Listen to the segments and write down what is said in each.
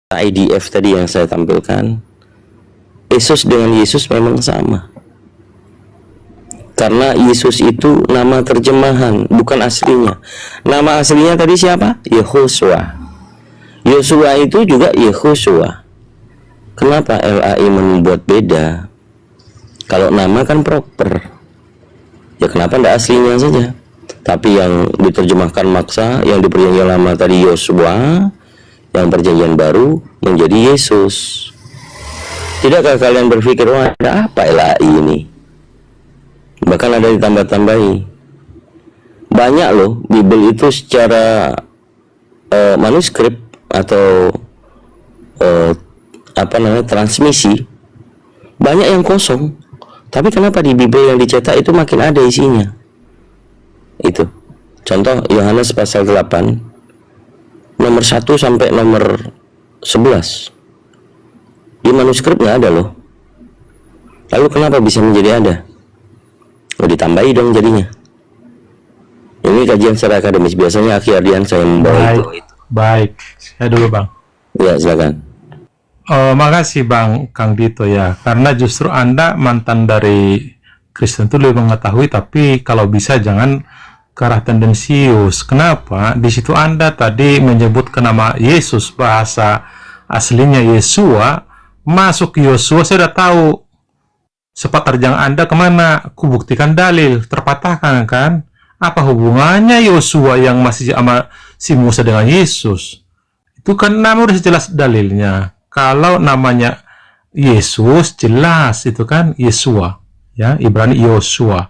IDF tadi yang saya tampilkan, Yesus dengan Yesus memang sama. Karena Yesus itu nama terjemahan, bukan aslinya. Nama aslinya tadi siapa? Yehosua. Yosua itu juga Yehosua. Kenapa LAI membuat beda? Kalau nama kan proper. Ya kenapa tidak aslinya saja? Tapi yang diterjemahkan maksa, yang di perjanjian lama tadi Yosua, yang perjanjian baru menjadi Yesus. Tidakkah kalian berpikir, wah ada apa LAI ini? Bahkan ada ditambah-tambahi. Banyak loh Bible itu secara manuskrip atau transmisi, banyak yang kosong. Tapi kenapa di Bible yang dicetak itu makin ada isinya? Itu contoh Yohanes pasal 8 nomor 1 sampai nomor 11 di manuskrip nggak ada loh. Lalu kenapa bisa menjadi ada? Oh, ditambahi dong jadinya. Ini kajian secara akademis, biasanya Aki Ardian saya membawa itu. Baik, saya dulu Bang. Ya silakan. Makasih Bang Kang Dito ya, karena justru Anda mantan dari Kristen itu lebih mengetahui, tapi kalau bisa jangan ke arah tendensius. Kenapa? Di situ Anda tadi menyebut ke nama Yesus, bahasa aslinya Yesua, masuk Yosua, saya sudah tahu sepak terjang Anda kemana. Kubuktikan dalil, terpatahkan kan? Apa hubungannya Yosua yang masih sama si Musa dengan Yesus? Itu kan nama udah jelas dalilnya. Kalau namanya Yesus jelas itu kan Yesua, ya, Ibrani Yosua.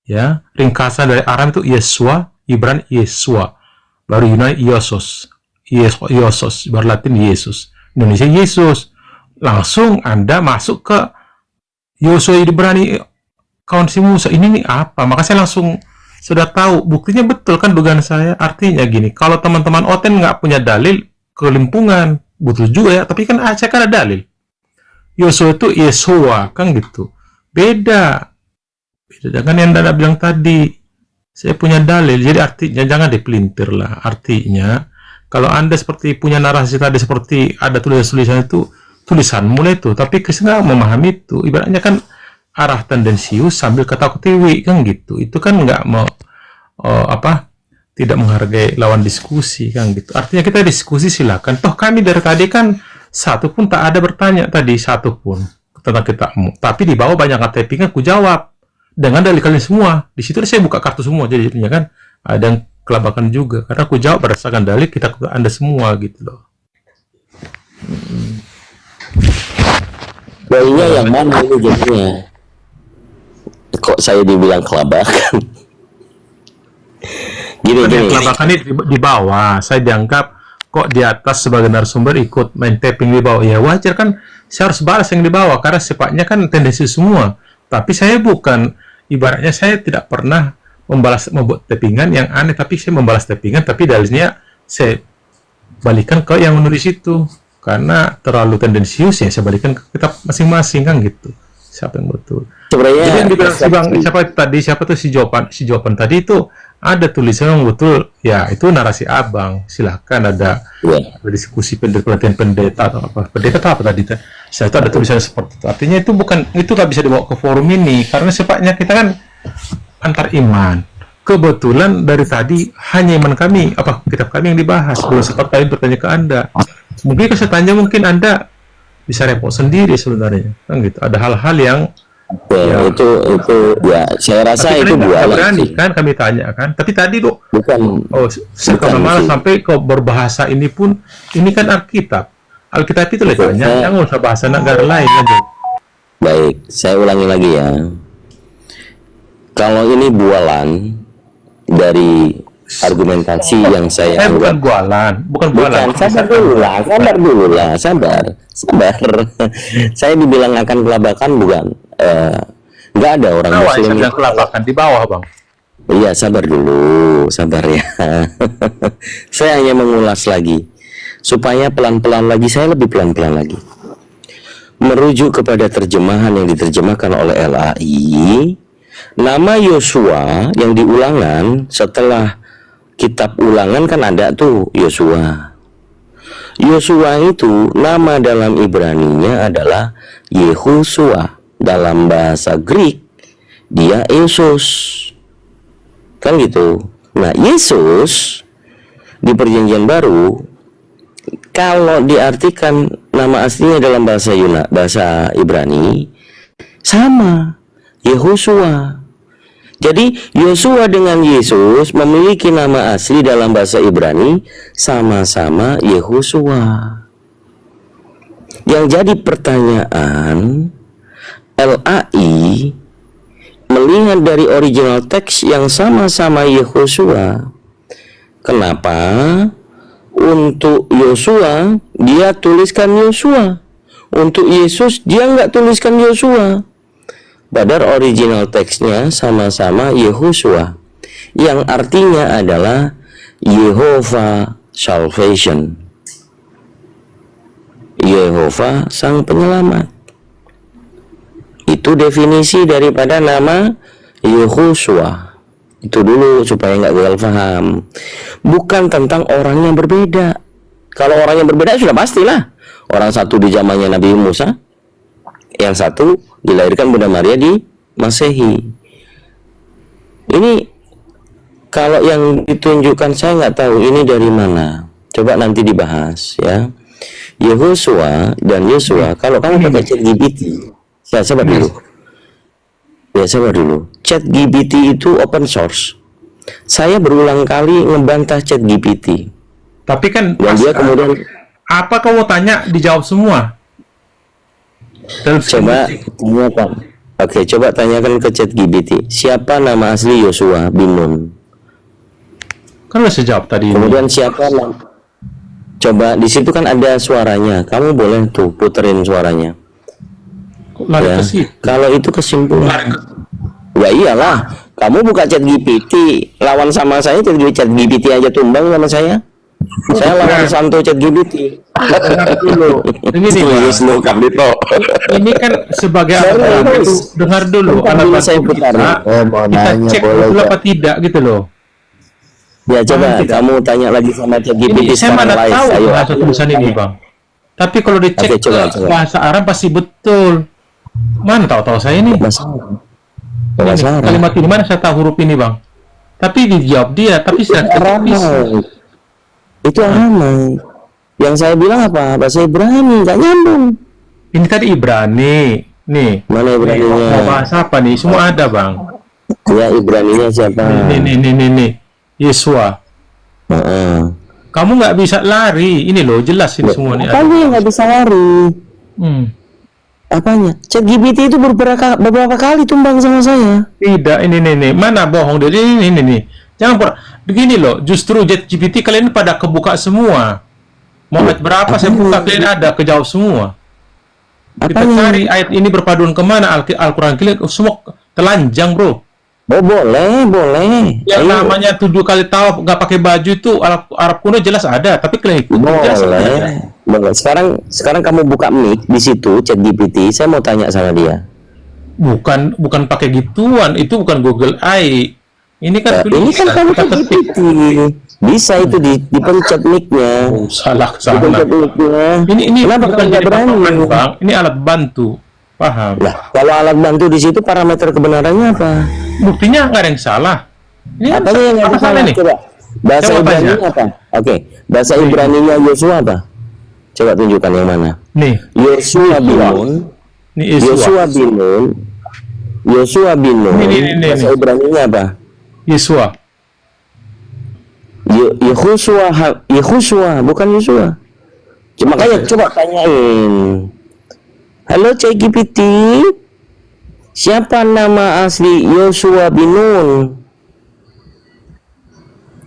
Ya, ringkasan dari Aram itu Yesua, Ibrani Yesua, baru Yunani Iosos, Iosos, baru Latin Yesus, Indonesia Yesus. Langsung Anda masuk ke Yosua Ibrani kawan si Musa, ini nih apa? Maka saya langsung sudah tahu, buktinya betul kan dugaan saya. Artinya gini, kalau teman-teman Oten nggak punya dalil, kelimpungan, betul juga ya, tapi kan saya kan ada dalil. Yosua itu Yesua, kan gitu. Beda dengan yang Anda bilang tadi. Saya punya dalil, jadi artinya jangan dipelintir lah. Artinya kalau Anda seperti punya narasi tadi, seperti ada tulisan-tulisan itu, tulisan mulai itu, tapi Kristen nggak memahami itu. Ibaratnya kan arah tendensius sambil ketawa-ketiwi kan gitu. Itu kan nggak mau tidak menghargai lawan diskusi kan gitu. Artinya kita diskusi silakan. Toh kami dari tadi kan satu pun tak ada bertanya tadi, satu pun tentang kitabmu. Tapi di bawah banyak tapping, aku jawab dengan dalil kalian semua. Di situ saya buka kartu semua, jadinya kan ada yang kelabakan juga karena aku jawab berdasarkan dalil kita Anda semua gitu loh. Bayinya yang mana ini jadinya? Kok saya dibilang kelabakan? Gini. Kelabakan ini di bawah. Saya dianggap kok di atas sebagai narasumber ikut main tapping di bawah. Ya wajar kan, saya harus balas yang di bawah karena sifatnya kan tendensi semua. Tapi saya bukan, ibaratnya saya tidak pernah membuat tappingan yang aneh, tapi saya membalas tappingan, tapi dalilnya saya balikan ke yang menulis itu. Karena terlalu tendensius ya, saya balikan ke kitab masing-masing kan gitu. Siapa yang betul? Sebenarnya jadi yang dibilang si Bang, siapa tuh si jawaban tadi itu ada tulisan yang betul ya, itu narasi Abang. Silahkan ada diskusi pelatihan pendeta atau apa, pendeta atau apa tadi, saya itu ada tulisan seperti itu. Artinya itu bukan, itu nggak bisa dibawa ke forum ini karena sifatnya kita kan antar iman. Kebetulan dari tadi hanya iman kami, kitab kami yang dibahas, belum sempat kalian bertanya ke Anda. Mungkin kalau saya tanya, mungkin Anda bisa repot sendiri sebenarnya kan gitu. Ada hal-hal yang itu ya saya rasa itu bualan berani kan kami tanya kan. Tapi tadi tuh bukan malah sampai kau berbahasa ini pun, ini kan Alkitab itu lah tanya, jangan usah bahasa negara lain aja. Baik, saya ulangi lagi ya. Kalau ini bualan dari argumentasi yang saya bukan bualan. Sabar dulu lah. Saya dibilang akan kelabakan bukan? Nggak ada orang Muslim yang kelabakan di bawah Bang. Iya, sabar ya. Saya hanya mengulas lagi supaya pelan-pelan lagi, saya lebih pelan-pelan lagi merujuk kepada terjemahan yang diterjemahkan oleh LAI. Nama Yosua yang di Ulangan, setelah kitab Ulangan kan ada tuh Yosua. Yosua itu nama dalam Ibraninya adalah Yehosua. Dalam bahasa Greek dia Yesus. Kan gitu. Nah, Yesus di Perjanjian Baru kalau diartikan nama aslinya dalam bahasa Ibrani sama, Yehosua. Jadi Yosua dengan Yesus memiliki nama asli dalam bahasa Ibrani sama-sama Yehosua. Yang jadi pertanyaan, LAI melihat dari original teks yang sama-sama Yehosua, kenapa untuk Yosua dia tuliskan Yosua, untuk Yesus dia nggak tuliskan Yosua? Padahal original teksnya sama-sama Yehosua, yang artinya adalah Yehovah Salvation, Yehova Sang Penyelamat. Itu definisi daripada nama Yehosua. Itu dulu supaya nggak gagal paham. Bukan tentang orang yang berbeda. Kalau orang yang berbeda sudah pastilah. Orang satu di zamannya Nabi Musa, yang satu dilahirkan Bunda Maria di Masehi. Ini kalau yang ditunjukkan saya nggak tahu ini dari mana. Coba nanti dibahas ya. Yehosua dan Yosua. Kalau kamu pakai ChatGPT, ya sabar dulu. Ya sabar dulu. ChatGPT itu open source. Saya berulang kali ngebantah ChatGPT. Tapi kan Dan dia kemudian apa kamu tanya dijawab semua. Dan coba tanyakan. Oke, coba tanyakan ke ChatGPT. Siapa nama asli Yosua bin Nun? kan udah sejawab tadi. Kemudian siapa nama? Coba di situ kan ada suaranya. Kamu boleh tuh puterin suaranya. Lari Ya. ke situ. Kalau itu kesimpulan. Ya iyalah. Kamu buka ChatGPT, lawan sama saya ChatGPT aja tumbang sama saya. Saya lawan Santo ChatGPT. Dengar dulu. Ini nih, Bang. Ini kan sebagai alat bantu. Dengar dulu. Alat bantu Saya putar. Mau kita nanya cek boleh betul Kak? apa tidak gitu loh. Ya coba Tidak. kamu tanya lagi sama ChatGPT Ini saya secara mana live. tahu Ayo. bahasa tulisan ini, Bang. Tapi kalau dicek Oke, coba, ke coba. bahasa Arab pasti betul. Mana tahu-tahu saya ini. Masalah. Ini, Masalah. kalimat ini mana saya tahu huruf ini, Bang. Tapi dijawab dia, tapi saya Ramai. Itu ramai. Yang saya bilang apa? Bahasa Ibrani, nggak nyambung. ini tadi Ibrani. Nih. Mana Nih, Ibraninya? mau bahasa apa nih? Semua ada, Bang. Ya Ibraninya siapa? Nih. Yesua. Heeh. Kamu nggak bisa lari. Ini loh, jelas ini semua nih. Apanya yang nggak bisa lari? Hmm. Apanya? ChatGPT itu beberapa kali tumbang sama saya. Tidak, ini. Mana bohong dia? Ini nih. Jangan pura. Begini loh, justru ChatGPT kalian pada kebuka semua. Mau ayat berapa saya buka, kalian ada, kejawab semua. Kita Apanya? cari ayat ini berpaduan kemana, Al-Quran kalian semua telanjang, bro. Oh boleh. Yang Ayo. namanya 7 kali tawaf nggak pakai baju itu Arab kuno jelas ada, tapi kalian ikut jelas ada. Boleh. Sekarang kamu buka mic di situ ChatGPT. Saya mau tanya sama dia. Bukan pakai gituan, itu bukan Google AI. Ini kan Ini kan kamu kita ketik. ChatGPT. Bisa itu dipencet mic-nya. Salah Dipencet sana. mic-nya. Ini Kenapa bukan kamu nggak jadi berani? patokan, Bang. Ini alat bantu. Paham? Lah, kalau alat bantu di situ parameter kebenarannya apa? Buktinya nggak ada yang salah. Ini Apanya yang nggak apa bisa salah nih? Coba. Bahasa Coba Ibraninya tanya. apa? Oke. Bahasa Ibraninya Yosua apa? Coba tunjukkan yang mana. Nih, Yosua bin Nun. ini Yesua. Yosua bin Nun. Yosua bin Nun. Ini. Bahasa Ibraninya apa? Yesua. Yehosua, bukan Yosua. Makanya coba tanyain. Halo ChatGPT, siapa nama asli Yosua bin Nun?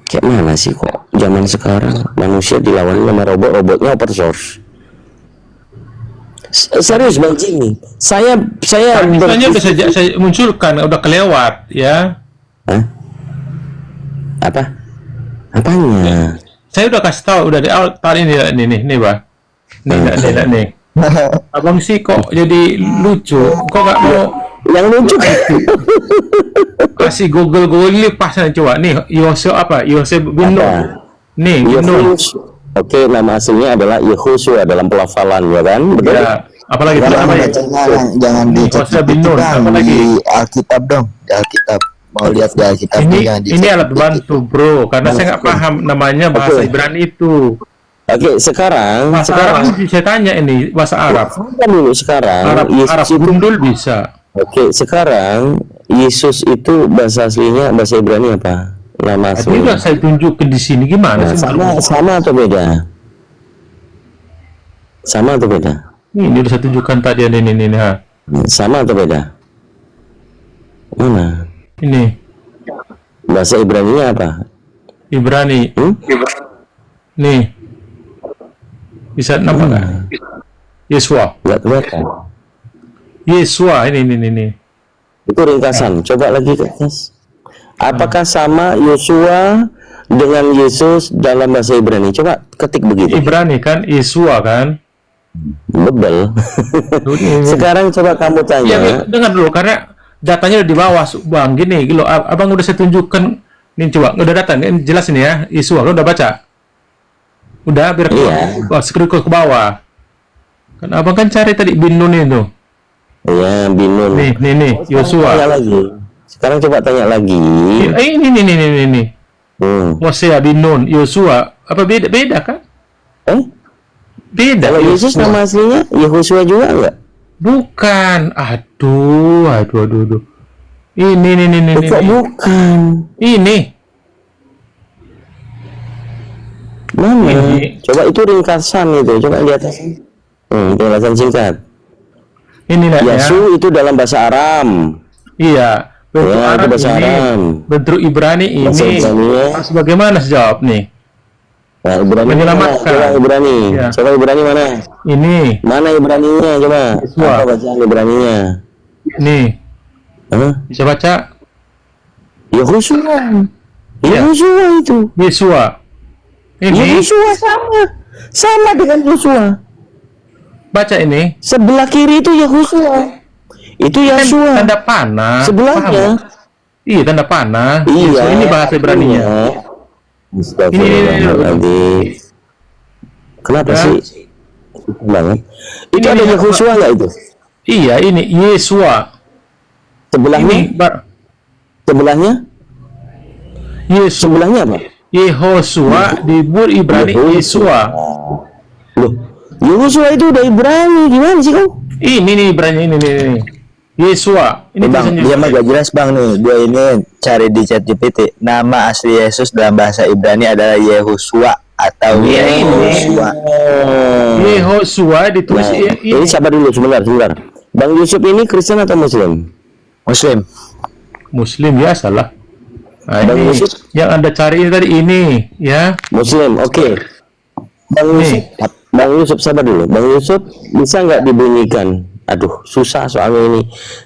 Kayak mana sih kok zaman sekarang manusia dilawan sama robotnya open source. Serius Bang Jimmy, saya Misalnya bisa saya munculkan, udah kelewat, ya. Hah? Apa? Apanya? Saya udah kasih tahu, udah di awal tadi nih, Bang. Nih. Abang sih kok jadi lucu, kok nggak mau Yang lucu kasih Google ini pas coba nih Yosef apa Yosef bin Nun Apa? nih bin Nun Oke, nama aslinya adalah Yehosua dalam pelafalan, ya kan? Betul? Ya, apalagi itu Jangan namanya. jangan di Hosea bin Nun, Bang, apa lagi? di Alkitab dong, di Alkitab. Mau lihat di Alkitab jangan di Ini alat bantu, bro, karena saya nggak paham namanya bahasa Oke. Ibrani itu. Oke, sekarang Bahasa Arab ini saya tanya ini bahasa Arab. Kan dulu sekarang Arab Yesus itu, gundul bisa. oke, sekarang Yesus itu bahasa aslinya bahasa Ibrani apa? Nama Tadi udah aslinya. saya tunjukin di sini gimana Nah, sih? sama atau beda? Sama atau beda? Ini udah saya tunjukkan tadi ini ha. Sama atau beda? Mana? Ini Bahasa Ibraninya apa? Ibrani. Hmm? Nih. Bisa nampak nggak? Yesua. Nggak kelihatan. Yesua ini. Itu ringkasan. Coba lagi ke atas. Apakah sama Yosua dengan Yesus dalam bahasa Ibrani? Coba ketik begitu. Ibrani kan Yesua kan? Bebel. Ini. Sekarang coba kamu Ya, tanya. dengar dulu karena datanya udah di bawah, Bang. Gini, lo Abang udah saya tunjukkan. Nih coba, udah datang, ini jelas ini ya. Yesua, lo udah baca? Udah, biar Iya. scroll ke bawah. Kan Abang kan cari tadi bin Nun itu. Ya, binun. Nih, Tanya Yosua. lagi. Sekarang coba tanya lagi. Ini. Hmm. Hosea bin Nun, Yosua. Apa beda kan? Beda. Kalau Yesus Yosua. nama aslinya Yehosua juga enggak? Bukan. Aduh. Ini. Kok bukan? Ini. Mana? Ini. Coba itu ringkasan itu. Coba di atas. Ringkasan singkat. Ini lah ya. Yasu itu dalam bahasa Aram. Iya. Bentuk Ya, itu Arab bahasa ini. Aram. Bentuk Ibrani Bahasa ini. Ibraninya. Harus bagaimana sejawab nih? Nah, Ibrani mana? Menyelamatkan. Coba Ibrani. Ya. Coba Ibrani mana? Ini. Mana Ibraninya? Coba. Yesua. Apa bacaan Ibraninya? Nih. Hah? Bisa baca? Yehosua. Ya. Yehosua itu. Yesua. Ini. Yehosua sama. Sama dengan Yosua. Baca ini. Sebelah kiri itu Yehosua. Itu Kan Yosua. tanda panah. Sebelahnya. Paham? Iya, tanda panah. Iya. Yesua, ini bahasa Ibraninya. Astagfirullahaladzim. Kenapa Ya. sih? Banget. Itu Ini ada apa? Yehosua nggak itu? Iya, ini Yesua. Sebelahnya? Sebelahnya? Yesua. Sebelahnya apa? Yehosua di Ibrani Yesua. Loh, Yehosua itu udah Ibrani. Gimana sih kau? Ini nih Ibrani ini. Yesua. Ini Bang, tulisannya dia Yesua. mah gak jelas bang nih. Dia ini cari di ChatGPT. Nama asli Yesus dalam bahasa Ibrani adalah Yehosua atau Iya, ini. Yehosua. Yehosua ditulis Nah, ini sabar dulu, sebentar. Bang Yusuf ini Kristen atau Muslim? Muslim. Muslim ya salah. Nah, Bang ini Yusuf. yang Anda cari tadi ini ya. Muslim, oke. Bang Yusuf, sabar dulu. Bang Yusuf, bisa nggak dibunyikan? Aduh, susah soalnya ini.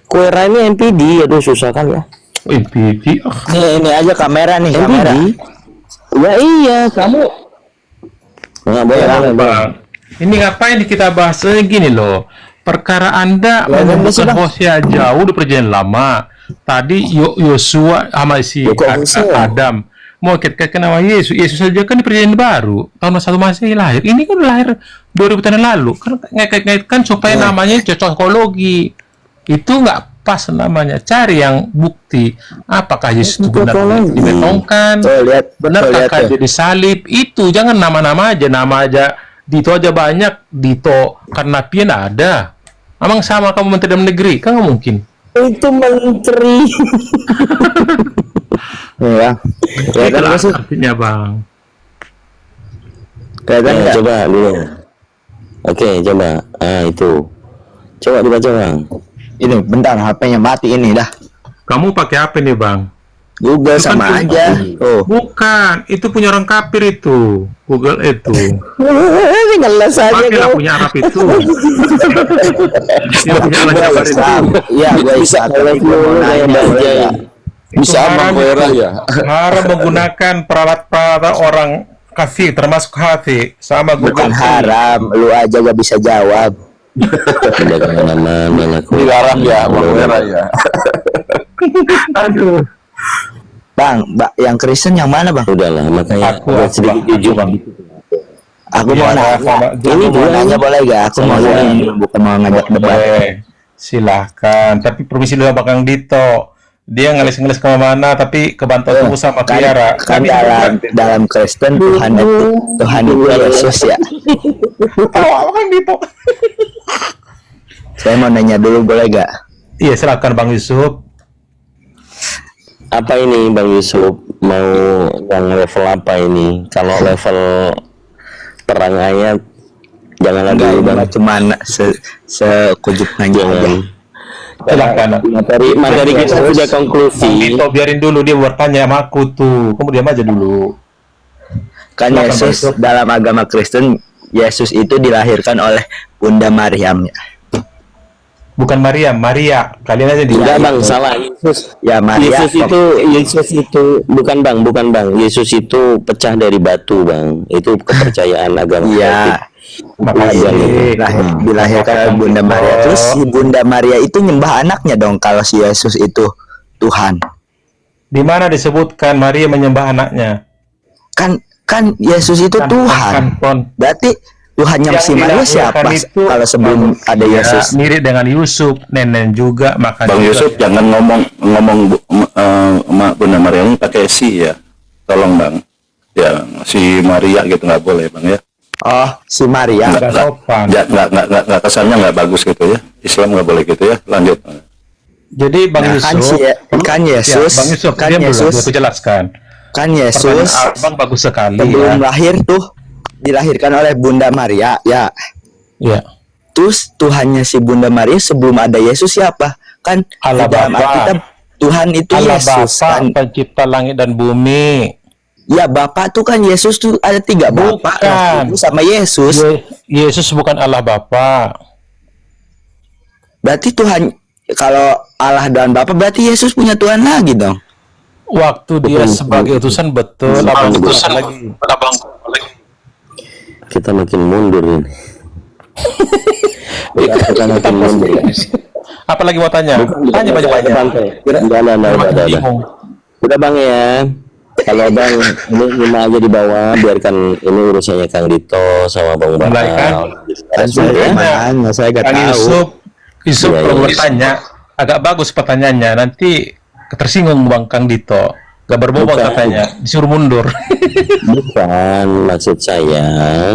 Kue ini MPD, aduh susah kan ya. MPD. Ini aja kamera nih, kamera. MPD? Ya iya, kamu. Nggak boleh, boleh. Bang. Ini ngapain kita bahas gini loh. Perkara Anda menemukan Hosea jauh di perjanjian lama. Tadi Yosua sama si kok Hosea? Adam. Mau kita nama Yesus. Yesus saja kan di perjanjian baru. Tahun 1 Masehi lahir. Ini kan udah lahir 2000 tahun yang lalu. Kan ngait-ngaitkan supaya namanya cocokologi. Itu nggak pas namanya. Cari yang bukti. Apakah Yesus itu benar dibetongkan? Tuh, lihat. Benarkah Tuh, lihat, dia disalib? Itu jangan nama-nama aja. Nama aja. Dito aja banyak. Dito Karnavian ada. Emang sama kamu Menteri Dalam Negeri? Kan nggak mungkin. Itu menteri. Ya. Kelihatan Itulah nggak sih? artinya Bang. Kelihatan nggak? Coba dulu. Oke, coba. Ah, itu. Coba dibaca, Bang. Ini bentar, HP-nya mati ini dah. Kamu pakai apa nih Bang? Google Itu kan sama punya- aja. Oh. Bukan, itu punya orang kafir itu. Google itu. Ngeles aja Pakailah kau. punya Arab itu. Yang punya orang kafir itu. Iya, gue bisa. Kalau dulu kayak bajai. Bisa Bang Koera ya. Haram menggunakan peralatan orang kafir, termasuk kafir, sama Bukan Google. haram, lu aja gak bisa jawab. Udah kemana-mana aku. Dilarang ya Bang Koera ya. Aduh. Bang, yang Kristen yang mana bang? Udahlah, makanya Aku buat sedikit jujur. Aku mau Iya, nanya. sama- Ini sama- mau nanya boleh gak? Aku mau sama- nanya, bukan mau ngajak debat. Boleh. Silahkan. Tapi permisi dulu Bang Dito. Dia ngeles-ngeles kemana-mana, tapi kebantau terus sama Tiara. Kan dalam Kristen Tuhan itu Yesus ya. Tahu Bang Dito. Saya mau nanya dulu boleh gak? Iya, silakan Bang Yusuf. Apa ini Bang Yusuf mau yang level apa ini? Kalau level perang ayat jangan lagi Enggak, Bang. cuman sekujur nanya aja. Jangan. Silakan. Materi kita Bang sudah konklusi. Dito, biarin dulu dia bertanya sama aku tuh. Kamu diam aja dulu. Kan Silakan, Yesus Bang Yusuf. dalam agama Kristen, Yesus itu dilahirkan oleh Bunda Maryam ya. Bukan Maria. Kalian aja Enggak dia. Bang, salah Yesus. Ya Maria. Yesus itu bukan Bang. Yesus itu pecah dari batu Bang. Itu kepercayaan agama. Iya. Makasih. Dilahirkan oleh Bunda Maria. Terus si Bunda Maria itu nyembah anaknya dong kalau si Yesus itu Tuhan. Di mana disebutkan Maria menyembah anaknya? Kan Yesus itu Tuhan. Kon. Berarti Tuhannya si Maria siapa kalau sebelum ada Yesus? Mirip dengan Yusuf, nenek juga, maka Bang juga- Yusuf jangan ngomong Bunda Maria ini pakai si ya. Tolong Bang. Ya, si Maria gitu nggak boleh Bang ya. Oh, si Maria. Nggak sopan. Nggak kesannya nggak bagus gitu ya. Islam nggak boleh gitu ya. Lanjut. Jadi Bang Nah, Yusuf, kan Yesus, ya, Bang Yusuf, kan diam dulu, Yesus, aku jelaskan. kan Yesus Pertanyaan Abang bagus sekali sebelum ya. lahir tuh dilahirkan oleh Bunda Maria ya. Ya. Terus Tuhannya si Bunda Maria sebelum ada Yesus siapa? Kan Allah di dalam Bapa. Alkitab Tuhan itu Allah Yesus Bapa, kan. pencipta langit dan bumi. Ya Bapa tuh kan Yesus tuh ada 3 Bapa Bukan. sama Yesus. Yesus bukan Allah Bapa. Berarti Tuhan kalau Allah dan Bapa berarti Yesus punya Tuhan lagi dong. Waktu dia sebagai utusan betul, abang utusan lagi. Kita makin mundur ini. Kita makin mundur. Apa lagi mau tanya? Tanya banyak-banyak. Udah. Bingung. Udah Bang ya. Kalau Bang ini lima aja di bawah, biarkan ini urusannya Kang Dito sama Bang Mulai kan? Bakal. Mana saya gak Kang tahu. Yusuf Iya, perlu iya. bertanya. Agak bagus pertanyaannya. Nanti tersinggung Bang Kang Dito. Gak berbobot Bukan. katanya. Disuruh mundur. Bukan, maksud saya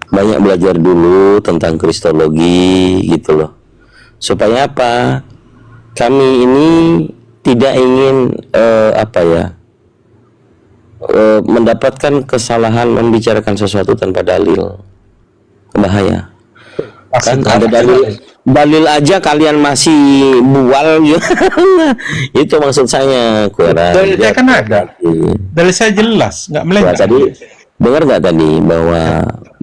banyak belajar dulu tentang kristologi gitu loh. Supaya apa? Kami ini tidak ingin mendapatkan kesalahan membicarakan sesuatu tanpa dalil. Bahaya. Kan ada dalil aja kalian masih bual gitu. Itu maksud saya kurang. Dalilnya kan ada. Dari saya jelas, nggak Wah, melenceng. tadi dengar nggak tadi bahwa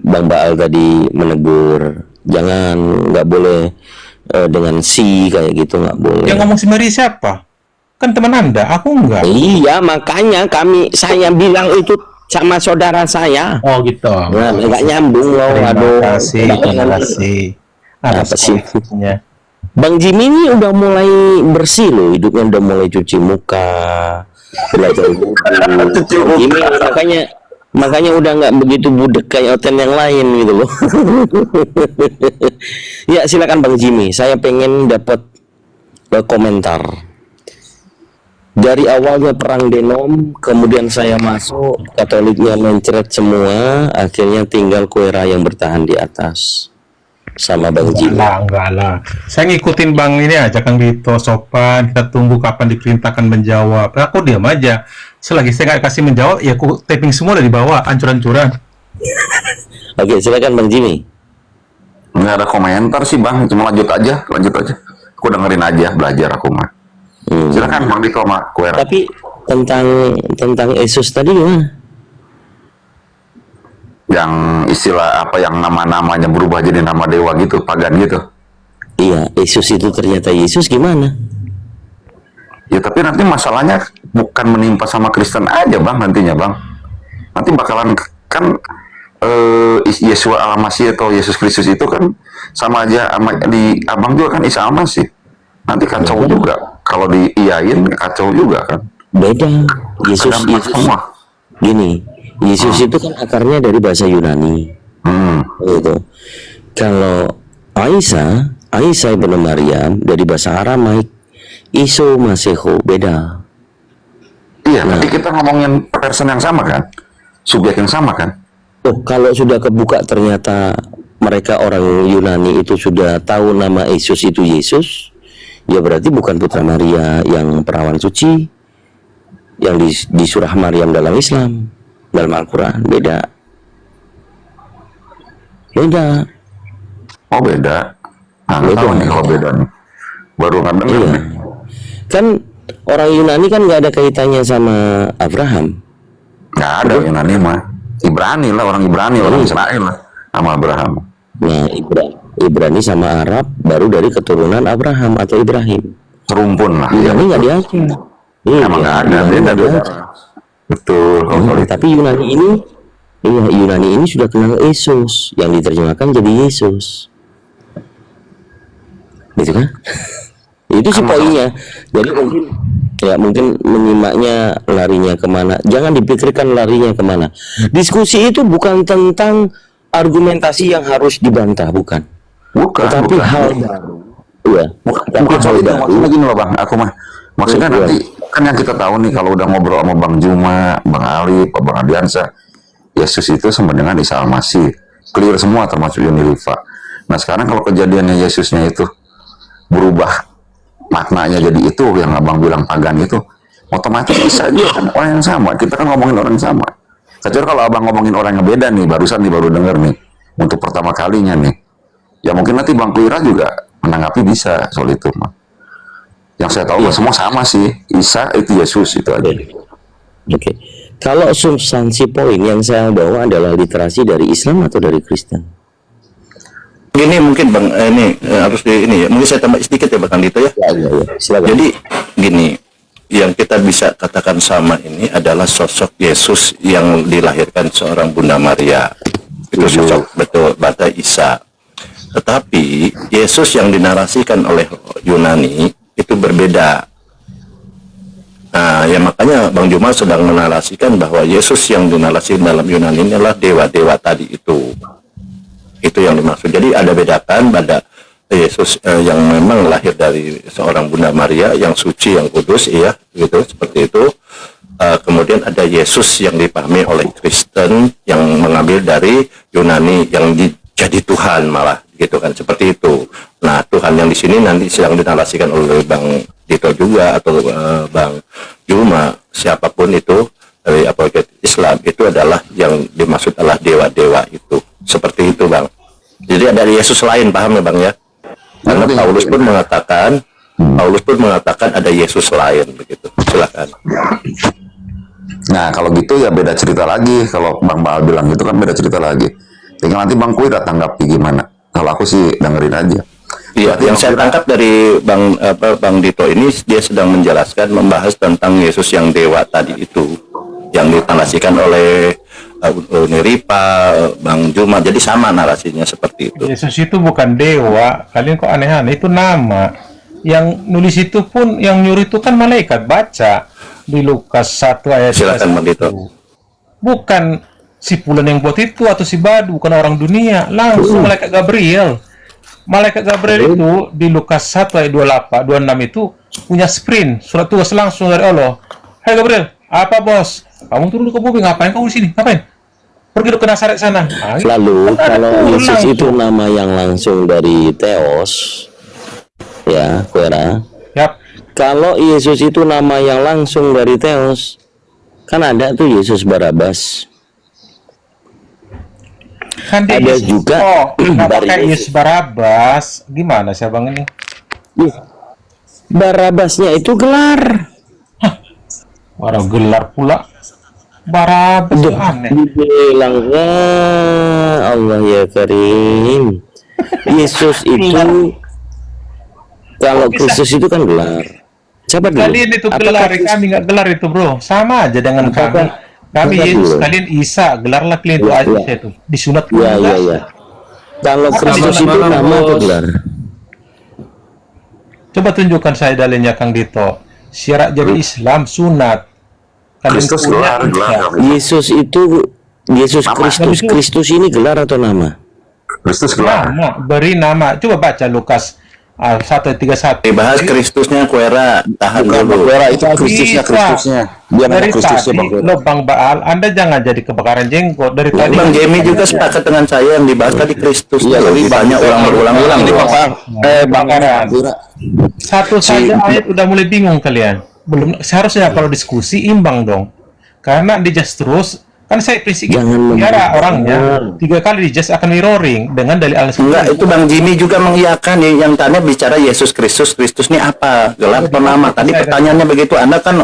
Bang Baal tadi menegur nggak boleh dengan si kayak gitu, nggak boleh. Yang ngomong si Mary siapa? Kan teman Anda, aku enggak. Iya, makanya saya bilang itu sama saudara saya. Oh gitu. Nah, nggak nyambung loh. Terima kasih. Ada Apa sih? solusinya. Bang Jimmy ini udah mulai bersih loh, hidupnya udah mulai cuci muka, belajar wudhu. Bang Jimmy makanya udah nggak begitu budek kayak oten yang lain gitu loh. Ya silakan Bang Jimmy, saya pengen dapat komentar. Dari awalnya perang Denom, kemudian saya masuk, Katoliknya mencret semua, akhirnya tinggal Koera yang bertahan di atas. Sama Bang Jimmy. Enggak lah. Saya ngikutin Bang ini aja, Kang Dito, sopan. Kita tunggu kapan diperintahkan menjawab. Nah, aku diam aja. Selagi saya nggak kasih menjawab, ya aku taping semua dari bawah, ancur-ancuran. Oke, silakan Bang Jimmy. Nggak ada komentar sih Bang. Cuma lanjut aja. Aku dengerin aja, belajar aku mah. Silakan Bang Diko mah. Tapi tentang Yesus tadi gimana? Yang istilah apa yang nama-namanya berubah jadi nama dewa gitu, pagan gitu. Iya, Yesus itu ternyata Yesus gimana? Ya tapi nanti masalahnya bukan menimpa sama Kristen aja Bang nantinya Bang. Nanti bakalan kan Yesus Al-Masih atau Yesus Kristus itu kan sama aja sama di Abang juga kan Isa Al-Masih. Nanti kacau juga. Kalau diiyain kacau juga kan. Beda. Yesus Semua. gini. Yesus itu kan akarnya dari bahasa Yunani. Gitu. Kalau Isa ibnu Maryam dari bahasa Aramaik, Iso Maseho, beda. Iya, nanti kita ngomongin person yang sama kan, subjek yang sama kan. Oh, kalau sudah kebuka ternyata mereka orang Yunani itu sudah tahu nama Yesus itu Yesus, ya berarti bukan putra Maria yang perawan suci yang di surah Maryam dalam Islam, dalam Al-Quran. Beda. Oh beda. Nah, nggak tahu nih kalau beda nih. Baru nggak dengar Iya. nih. Kan orang Yunani kan nggak ada kaitannya sama Abraham. Nggak ada Yunani mah. Ibrani lah, orang Ibrani, orang Israel lah sama Abraham. Nah, Ibrani sama Arab baru dari keturunan Abraham atau Ibrahim. Serumpun lah. Yunani nggak diakui. Iya, Emang nggak ada. Yunani Beda nggak beda. diakui. Betul. Oh, Nah, tapi Yunani ini sudah kenal Yesus, yang diterjemahkan jadi Yesus, gitu kan? Itu sih poinnya. Jadi mungkin menyimaknya larinya kemana. Jangan dipikirkan larinya kemana. Diskusi itu bukan tentang argumentasi yang harus dibantah, bukan. Tetapi bukan. hal baru. Iya. Bukan soal itu, maksudnya gini loh Bang, aku mah maksudnya Iya. nanti kan yang kita tahu nih kalau udah ngobrol sama Bang Juma, Bang Ali, Pak Bang Adiansa, Yesus itu sama dengan Isa Al-Masih, clear semua termasuk Yoni Rifa. Nah sekarang kalau kejadiannya Yesusnya itu berubah maknanya jadi itu yang Abang bilang pagan itu, otomatis Isa juga kan orang yang sama. Kita kan ngomongin orang yang sama. Kecuali kalau Abang ngomongin orang yang beda nih, barusan nih baru denger nih untuk pertama kalinya nih. Ya mungkin nanti Bang Kuira juga menanggapi bisa soal itu mah. Yang saya tahu semua sama sih. Isa itu Yesus itu aja. Oke. Kalau substansi poin yang saya bawa adalah literasi dari Islam atau dari Kristen? Ini mungkin Bang, harus ini ya. Mungkin saya tambah sedikit ya Bang Dito ya. Ya. Silakan. Jadi gini, yang kita bisa katakan sama ini adalah sosok Yesus yang dilahirkan seorang Bunda Maria. Itu sosok betul Bata Isa. Tetapi Yesus yang dinarasikan oleh Yunani itu berbeda. Nah, ya makanya Bang Juma sedang menarasikan bahwa Yesus yang dinarasikan dalam Yunani ini adalah dewa-dewa tadi itu. Itu yang dimaksud. Jadi ada bedakan pada Yesus yang memang lahir dari seorang Bunda Maria yang suci, yang kudus, iya, gitu, seperti itu. Kemudian ada Yesus yang dipahami oleh Kristen yang mengambil dari Yunani yang jadi Tuhan malah, gitu kan, seperti itu. Nah, Tuhan yang di sini nanti sedang dinarasikan oleh Bang Dito juga atau Bang Juma, siapapun itu dari apologet Islam itu adalah yang dimaksud adalah dewa-dewa itu. Seperti itu Bang. Jadi ada Yesus lain, paham ya Bang ya? Karena Paulus pun mengatakan ada Yesus lain begitu. Silakan. Nah kalau gitu ya beda cerita lagi. Kalau Bang Baal bilang gitu kan beda cerita lagi. Tinggal nanti Bang Kuira tanggapi gimana. Kalau aku sih dengerin aja. Iya, yang saya tangkap dari Bang Dito ini dia sedang menjelaskan membahas tentang Yesus yang dewa tadi itu yang ditanasikan oleh Niripa, Bang Juma. Jadi sama narasinya seperti itu. Yesus itu bukan dewa. Kalian kok aneh-aneh, itu nama. Yang nulis itu pun, yang nyuri itu kan malaikat. Baca di Lukas 1 ayat Silakan Bang Dito. Bukan si Fulan yang buat itu atau si Badu, bukan orang dunia. Langsung malaikat Gabriel. Malaikat Gabriel itu di Lukas 1 ayat 28, 26 itu punya sprint, surat tugas langsung dari Allah. Hai Gabriel, apa bos? Kamu turun ke bumi, ngapain kamu di sini? Ngapain? Pergi ke Nazaret sana. Lalu kalau Yesus itu nama yang langsung dari Theos, ya, Kuera. Yap. Kalau Yesus itu nama yang langsung dari Theos, kan ada tuh Yesus Barabas. Kan dia Ada Yesus. juga Nggak dari pakai Yesus. Yesus Barabas. Gimana sih abang ini? Barabasnya itu gelar. Orang gelar pula. Barabas itu aneh. Dibilangnya Allah ya Karim. Yesus itu kalau Kristus itu kan gelar. Coba dulu. Kalian itu Apakah gelar, Kristus- kami nggak gelar itu bro. Sama aja dengan kami. Kami Apakah Yesus, dulu? kalian Isa, gelarlah kalian itu Ya, aja ya. itu. Disunat Ya, juga. ya, ya. Kalau Kristus Sama-sama, itu nama atau Bos. gelar? Coba tunjukkan saya dalilnya Kang Dito. Syarat jadi Islam sunat. Kalian Kristus punya gelar Isa. Yesus itu Yesus Nama. Kristus. Kristus ini gelar atau nama? Kristus gelar. Nama, beri nama. Coba baca Lukas 1:31. Dibahas Kristusnya Kuera, tahan Bukan Bang dulu. Wera, itu Kristusnya, Bisa. Kristusnya. Dia nama Dari Kristusnya tadi, Bang Wera. lo Bang Baal, Anda jangan jadi kebakaran jenggot. Dari tadi. Bang Jamie juga sepakat dengan saya yang dibahas tadi Kristus. Iya, Loh, tapi ditanya ulang-ulang. Ini Bang Bang. Bang Bakaran. Wera. Satu saja ayat udah mulai bingung kalian. Belum, seharusnya kalau diskusi imbang dong. Karena di just terus, kan saya prinsip Jangan biara orangnya 3 kali di just akan mirroring dengan dalil alasan. Enggak, itu Bang Jimmy juga mengiyakan yang tanya bicara Yesus Kristus. Kristus ini apa? Gelar atau nama? Tadi pertanyaannya begitu. Anda kan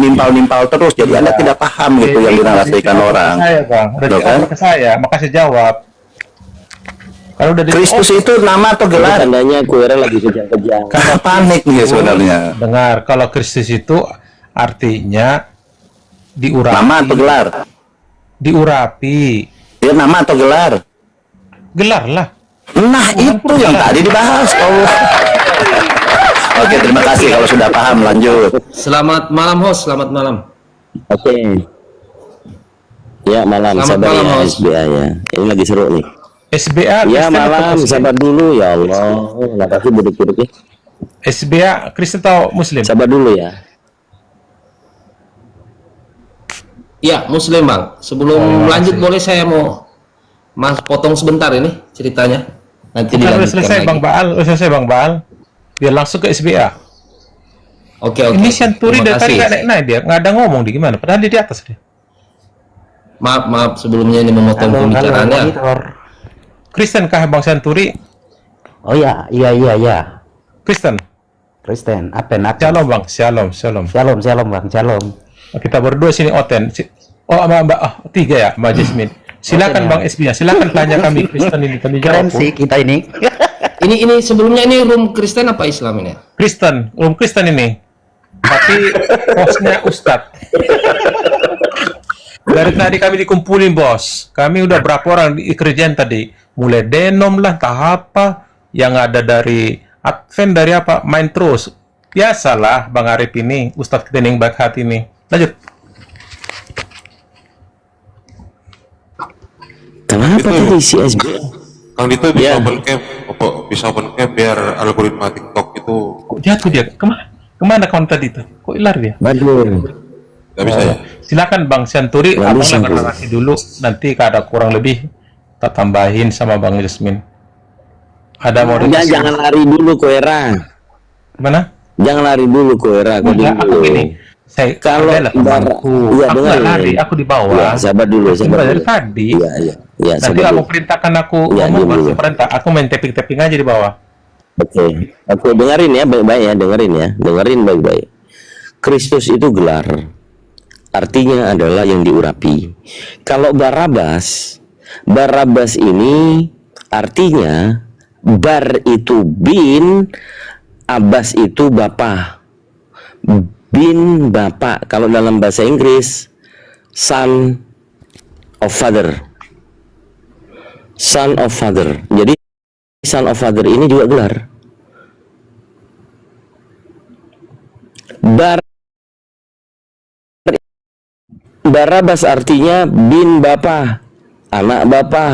nimpal-nimpal terus, jadi Anda tidak paham gitu yang dinarasikan orang. Saya, Bang. Loh, kan? Ke saya, maka saya jawab. Kalau udah Kristus itu nama atau Itu gelar? tandanya Kuera lagi kejang-kejang. Karena panik nih sebenarnya. dengar, kalau Kristus itu artinya diurapi. Nama atau gelar? Diurapi. Ya, nama atau gelar? Gelar lah. Nah, itu yang tadi dibahas. Oh. Oke, terima kasih kalau sudah paham. Lanjut. Selamat malam host, selamat malam. Oke. Ya malam, Selamat sabar malam, ya Mas. SBA ya. Ini lagi seru nih. SBA Ya Kristen atau malam, Muslim? sabar dulu ya Allah. Kenapa sih duduk-duduk ya? SBA Kristen atau Muslim? Sabar dulu ya. Ya, Muslim Bang. Sebelum lanjut boleh saya mau potong sebentar ini ceritanya. Nanti Kan udah dilanjutkan selesai lagi. Bang Baal, udah selesai Bang Baal. Biar langsung ke SBA. Oke, oke. Ini Santuri Terima dari tadi kasih. nggak naik dia, nggak ada ngomong di gimana. Padahal dia di atas dia. Maaf sebelumnya ini memotong pembicaraannya. Kristen kah Bang Santuri? Oh ya, iya. Kristen. Kristen, apa nak? Shalom Bang, shalom. Shalom Bang, shalom. Kita berdua sini Oten. Oh, Mbak, 3 ya, Mbak Jasmine. Silakan Bang SB-nya, silakan tanya kami Kristen ini tadi Keren jawab. sih kita ini. Ini sebelumnya ini room Kristen apa Islam ini? Kristen, Kristen ini. Tapi hostnya Ustadz. Dari tadi kami dikumpulin bos. Kami udah berapa orang di kerjaan tadi. Mulai denom lah, tahap apa. Yang ada dari Advent, dari apa, main terus. Biasalah Bang Arif ini, Ustadz kita yang baik hati ini. Lanjut. Kenapa tadi si SBA? Kang Dito bisa Ya. open cam, bisa open cam biar algoritma TikTok itu Kok jatuh dia? Kemana kawan tadi tuh? Kok hilang dia? Waduh. nggak bisa ya. Silakan Bang Santuri, Nggak abang bisa, akan Bro. narasi dulu. Nanti kalau ada kurang lebih, kita tambahin sama Bang Yasmin. Ada mau Ya, dikasih- jangan lari dulu Kuera. Gimana? Jangan lari dulu Kuera. Enggak, aku gini. Saya Kalau adalah temanku. iya, Aku dengar nggak lari, ini. aku di bawah. Ya, sabar dulu, Aku sabar dari dulu. tadi. Iya. Ya, Nanti sabar kamu dulu. perintahkan aku Iya, ngomong diam langsung dulu. perintah. Aku main tapping-tapping aja di bawah. Oke, dengerin ya baik-baik ya, dengerin baik-baik. Kristus itu gelar, artinya adalah yang diurapi. Kalau Barabas ini artinya bar itu bin, Abbas itu bapak, bin bapak. Kalau dalam bahasa Inggris, son of father, son of father. Jadi son of father ini juga gelar. Barabas artinya bin bapa, anak bapa.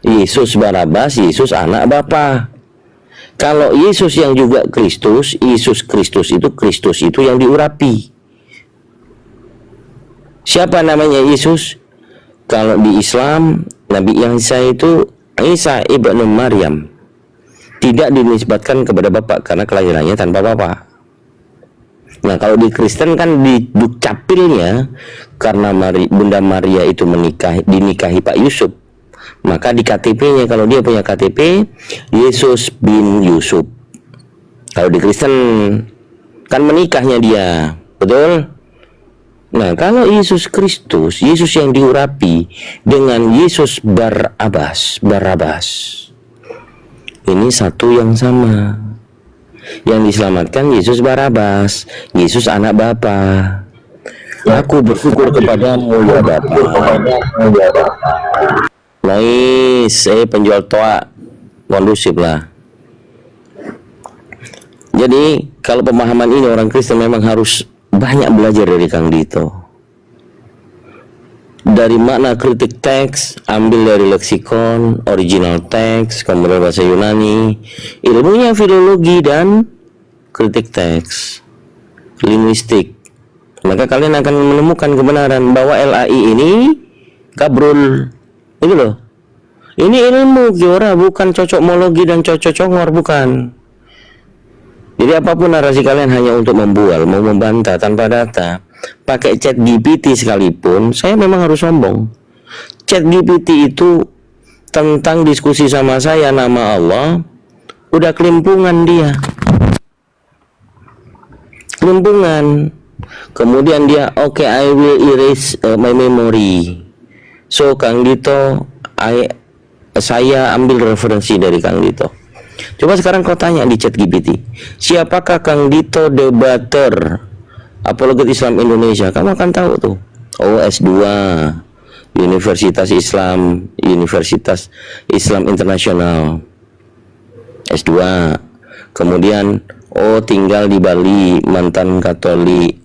Yesus Barabas, Yesus anak bapa. Kalau Yesus yang juga Kristus, Yesus Kristus itu yang diurapi. Siapa namanya Yesus? Kalau di Islam, Nabi Isa itu Isa ibnu Maryam. Tidak dinisbatkan kepada bapak karena kelahirannya tanpa bapak. Nah, kalau di Kristen kan di dukcapilnya karena Bunda Maria itu dinikahi Pak Yusuf. Maka di KTP-nya, kalau dia punya KTP, Yesus bin Yusuf. Kalau di Kristen kan menikahnya dia, betul? Nah, kalau Yesus Kristus, Yesus yang diurapi dengan Yesus Barabas, ini satu yang sama. Yang diselamatkan Yesus Barabas, Yesus anak Bapa. Aku bersyukur kepadamu ya Bapa. Nice, penjual toa kondusif lah. Jadi kalau pemahaman ini orang Kristen memang harus banyak belajar dari Kang Dito. dari makna kritik teks, ambil dari leksikon, original teks, kemudian bahasa Yunani, ilmunya filologi dan kritik teks, linguistik. Maka kalian akan menemukan kebenaran bahwa LAI ini kabrul. Itu loh. Ini ilmu Giora, bukan cocokmologi dan cocok-congor, bukan. Jadi apapun narasi kalian hanya untuk membual, mau membantah tanpa data, pakai chat GPT sekalipun, saya memang harus sombong. Chat GPT itu tentang diskusi sama saya nama Allah, udah kelimpungan dia. Kelimpungan. Kemudian dia, oke, I will erase my memory. So Kang Dito, saya ambil referensi dari Kang Dito. Coba sekarang kau tanya di chat GPT, siapakah Kang Dito debater apologet Islam Indonesia? Kamu akan tahu tuh. Oh, S2 Universitas Islam Internasional, S2. Kemudian oh, tinggal di Bali, mantan Katolik,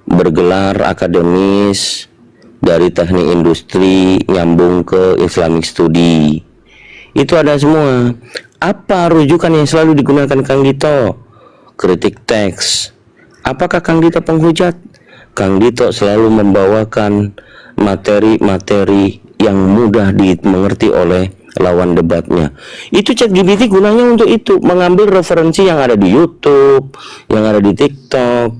bergelar akademis dari teknik industri nyambung ke Islamic Study. Itu ada semua. Apa rujukan yang selalu digunakan Kang Dito? Kritik teks. Apakah Kang Dito penghujat? Kang Dito selalu membawakan materi-materi yang mudah dimengerti oleh lawan debatnya. Itu ChatGPT gunanya untuk itu, mengambil referensi yang ada di YouTube, yang ada di TikTok.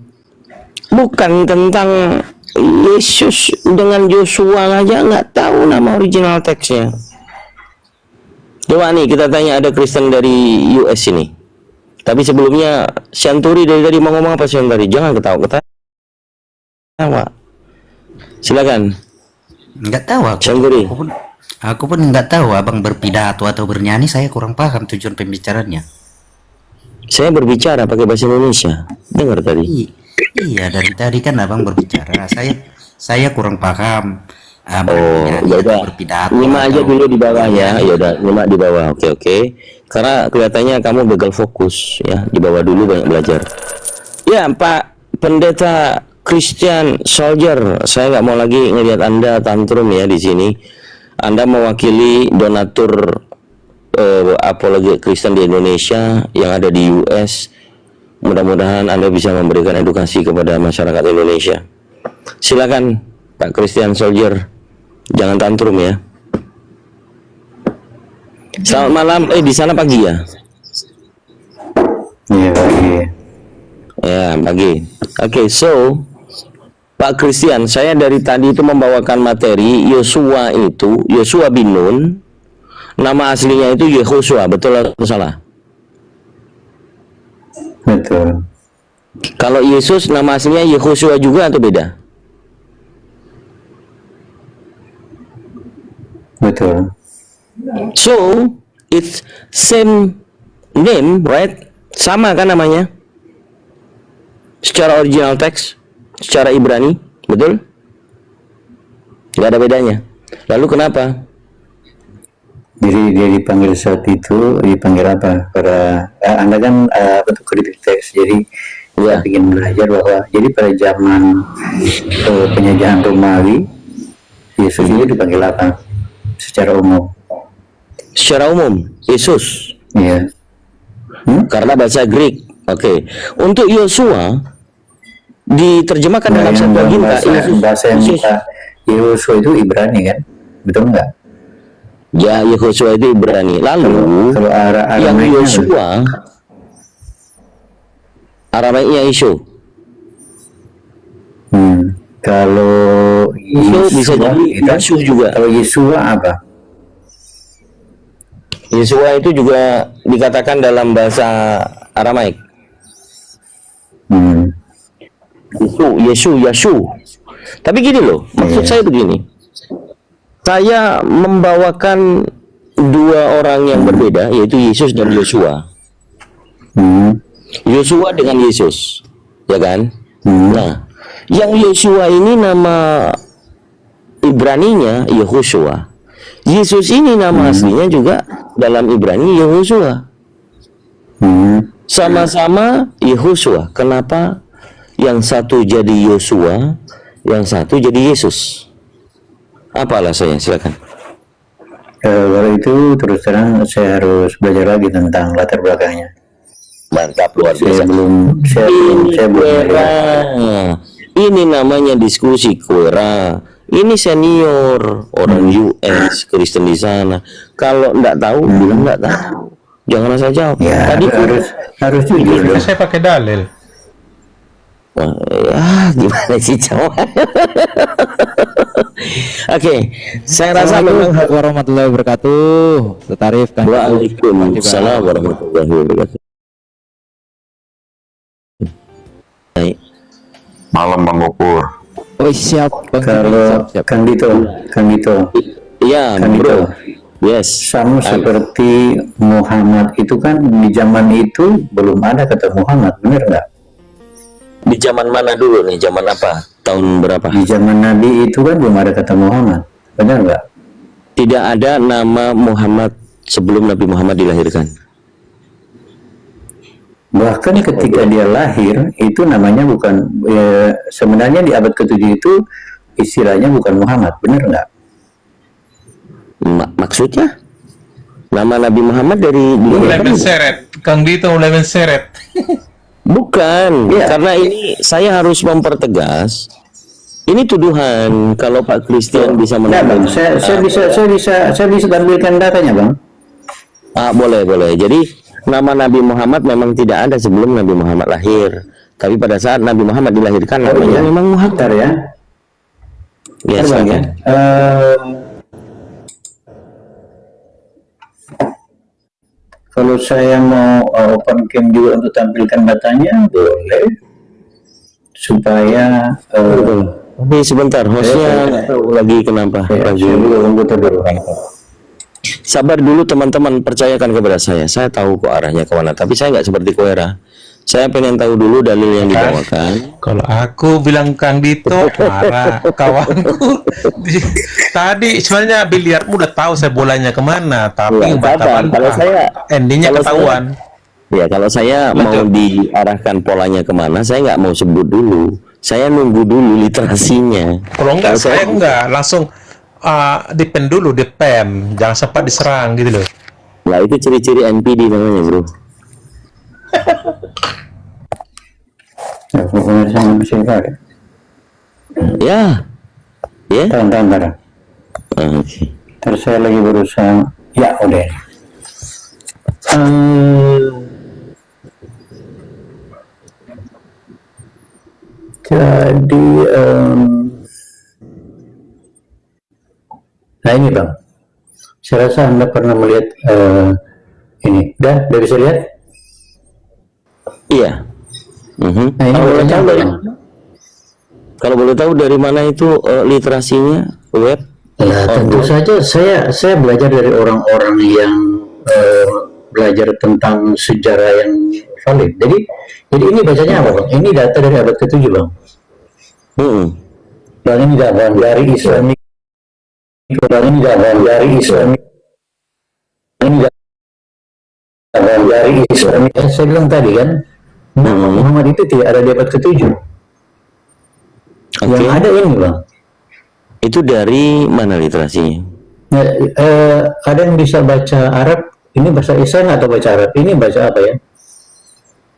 Bukan tentang Yesus dengan Joshua aja nggak tahu nama original teksnya. Coba nih kita tanya, ada Kristen dari US ini. Tapi sebelumnya Syanturi dari tadi mau ngomong apa Syanturi? Jangan ketawa. Silakan. Nggak tahu aku. Syanturi. Aku pun nggak tahu abang berpidato atau bernyanyi, saya kurang paham tujuan pembicaranya. Saya berbicara pakai bahasa Indonesia. Dengar tadi. Iya, dari tadi kan abang berbicara. Saya kurang paham. Oh, yaudah. Berpidato. Nyimak aja dulu di bawahnya. Ya udah, nyimak di bawah. Oke. Karena kelihatannya kamu gagal fokus ya. Di bawah dulu banyak belajar. Ya, Pak Pendeta Christian Soldier, saya nggak mau lagi ngelihat Anda tantrum ya di sini. Anda mewakili donatur apologi Kristen di Indonesia yang ada di US. Mudah-mudahan Anda bisa memberikan edukasi kepada masyarakat Indonesia. Silakan Pak Christian Soldier, jangan tantrum ya. Selamat malam. Di sana pagi ya? Iya, pagi. Ya, pagi. Oke, so Pak Christian, saya dari tadi itu membawakan materi Yosua itu, Yosua bin Nun, nama aslinya itu Yehosua, betul atau salah? Betul. Kalau Yesus nama aslinya Yehosua juga atau beda? Betul. So, it's same name, right? Sama kan namanya? Secara original teks, secara Ibrani, betul? Gak ada bedanya. Lalu kenapa? Jadi dia dipanggil saat itu, dipanggil apa? Pada Anda kan bentuk kritik teks. Jadi Ya. saya ingin belajar bahwa jadi pada zaman penjajahan Romawi, Yesus itu dipanggil apa? Secara umum. Secara umum, Yesus. Iya. Karena bahasa Greek. Oke. Untuk Yosua diterjemahkan dalam yang Septuaginta, bahasa yang kita Yosua itu Ibrani kan? Betul nggak? Ya, Yehosua itu Ibrani. Lalu Kalau yang Aramaiknya Yosua Aramaiknya Isu. Kalau Isu bisa jadi Yesus juga. Kalau Yesua apa? Yosua itu juga dikatakan dalam bahasa Aramaik. Yesu. Tapi gini loh, maksud saya begini. Saya membawakan dua orang yang berbeda, yaitu Yesus dan Yosua. Yosua dengan Yesus, ya kan? Nah, yang Yosua ini nama Ibraninya Yehosua. Yesus ini nama aslinya juga dalam Ibrani Yehosua. Sama-sama Yehosua. Kenapa yang satu jadi Yosua, yang satu jadi Yesus? Apa alasannya? Silakan. Kalau itu terus terang saya harus belajar lagi tentang latar belakangnya. Mantap, luar biasa. Saya belum Ini namanya diskusi Quera. Ini senior orang US Kristen di sana. Kalau nggak tahu, bilang nggak tahu. Jangan asal jawab. Ya, Tadi harus jujur dong. Saya pakai dalil. wah, gimana sih jawab? Oke, saya rasa memang Assalamualaikum warahmatullahi wabarakatuh. Setarif kan. Waalaikumsalam warahmatullahi wabarakatuh. Baik. Malam Bang Gopur. Oh siap Bang. Kalau Siap. Kang Dito, Iya, Kang bro. Dito, Yes. sama seperti Muhammad itu kan di zaman itu belum ada kata Muhammad, benar nggak? Di zaman mana dulu nih? Zaman apa? Tahun berapa? Di zaman Nabi itu kan belum ada kata Muhammad, benar nggak? Tidak ada nama Muhammad sebelum Nabi Muhammad dilahirkan. Bahkan ketika dia lahir itu namanya bukan sebenarnya di abad ke-7 itu istilahnya bukan Muhammad, benar nggak? Maksudnya? Nama Nabi Muhammad dari Mulai menseret, Kang Dito mulai menseret. Bukan, Iya. karena ini saya harus mempertegas. Ini tuduhan kalau Pak Christian bisa Nah, Bang, menemukan. saya bisa tampilkan datanya, Bang. Boleh. Jadi nama Nabi Muhammad memang tidak ada sebelum Nabi Muhammad lahir. Tapi pada saat Nabi Muhammad dilahirkan namanya memang Muhammad. Bentar ya. Ya, Bentar, Bang, ya. silakan. Kalau saya mau open cam juga untuk tampilkan datanya, boleh. Supaya Tapi sebentar, hostnya nggak tahu lagi kenapa. saya dulu komputer dulu. Sabar dulu teman-teman, percayakan kepada saya. Saya tahu kok arahnya kemana. Tapi saya nggak seperti Koera. Saya pengen tahu dulu dalil yang dibawakan. Kalau aku bilang Kang Dito marah kawanku. Tadi sebenarnya biliarmu udah tahu saya bolanya kemana, tapi Ya, sabar. Kalau saya endingnya kalau ketahuan. Kalau saya mau diarahkan polanya kemana, saya nggak mau sebut dulu. Saya nunggu dulu literasinya. Kalau enggak saya enggak langsung depend dulu, depend, jangan sempat diserang gitu loh. Lah itu ciri-ciri NPD namanya, bro. Ya, pokoknya saya masih ada. Ya. Tahan. Oke. Terus saya lagi berusaha. Ya, udah. Jadi, nah ini Bang, saya rasa Anda pernah melihat ini. Udah bisa lihat? Iya. Nah, ini Kalau boleh bacanya tahu apa, dari Bang? Kalau boleh tahu dari mana itu literasinya, web? Nah, tentu saja saya belajar dari orang-orang yang belajar tentang sejarah yang valid. Jadi ini bacanya apa, Bang? Ini data dari abad ke-7, Bang. Bang, ini Bang, dari Islamic. Bang, ini Bang, dari Islamic. Ini Bang, dari Islamic. Saya bilang tadi kan, nama Muhammad itu tidak ada di abad ke-7. Yang ada ini, Bang. Itu dari mana literasinya? Nah, ada yang bisa baca Arab? Ini bahasa Islam atau baca Arab? Ini baca apa ya?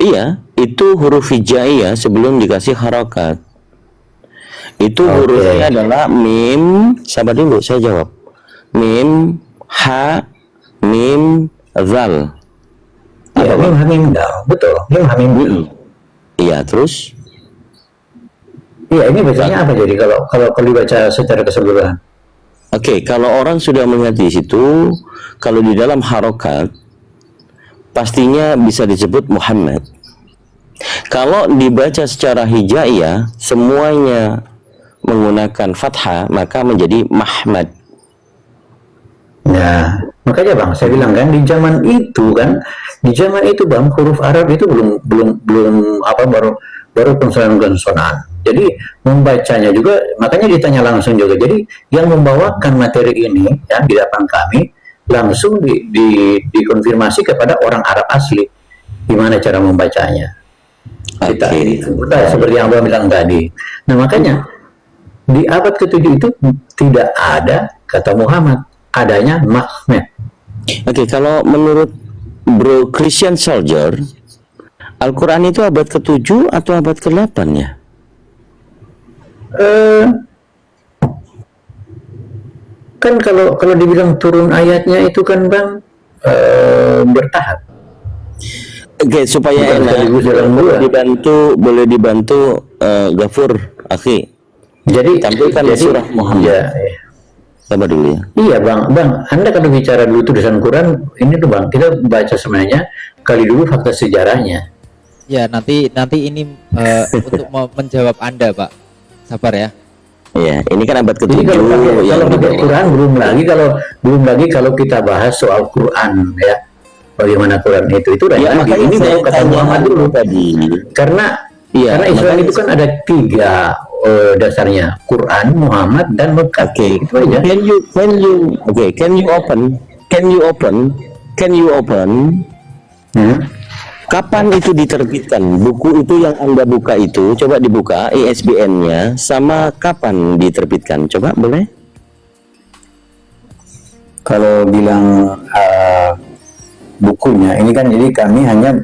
Iya, itu huruf hijaiyah sebelum dikasih harokat. Itu hurufnya adalah mim. Sabar dulu, saya jawab. Mim, ha, mim, zal. Ya, mim hamim dal, betul. Mim hamim dal. Iya, terus? Iya, ini bacanya apa jadi kalau dibaca secara keseluruhan? Oke, kalau orang sudah melihat di situ, kalau di dalam harokat, pastinya bisa disebut Muhammad. Kalau dibaca secara hijaiyah, semuanya menggunakan fathah, maka menjadi Mahmad. Nah, makanya Bang, saya bilang kan di zaman itu Bang, huruf Arab itu belum apa baru konsonan-konsonan. Jadi membacanya juga, makanya ditanya langsung juga. Jadi yang membawakan materi ini ya di depan kami langsung dikonfirmasi kepada orang Arab asli gimana cara membacanya. Kita seperti yang Abang bilang tadi. Nah makanya di abad ke-7 itu tidak ada kata Muhammad, adanya Mahmud. Oke, kalau menurut Bro Christian Soldier, Al-Quran itu abad ke-7 atau abad ke-8 ya? Kan kalau dibilang turun ayatnya itu kan Bang bertahap. Oke, supaya Bukan enak, sekaligus dalam dua. boleh dibantu Gafur, akhi. Jadi Tampilkan surah Muhammad. Ya, Sabar dulu ya. iya Bang, Anda kalau bicara dulu tulisan Quran, ini tuh Bang, kita baca sebenarnya kali dulu fakta sejarahnya. Ya, nanti ini untuk menjawab Anda, Pak. Sabar ya. Iya, ini kan abad Jadi ke-7 kalau yang pakai Quran belum lagi kalau kita bahas soal Quran ya, bagaimana Quran itu udah ya, lagi. makanya Ini saya baru kata tanya Muhammad dulu tadi. karena Iya, Islam makanya itu kan ada 3 dasarnya, Quran, Muhammad, dan Mekah. Oke, Itu aja. Can you open? Kapan itu diterbitkan? Buku itu yang Anda buka itu, coba dibuka ISBN-nya sama kapan diterbitkan? Coba boleh? Kalau bilang bukunya, ini kan jadi kami hanya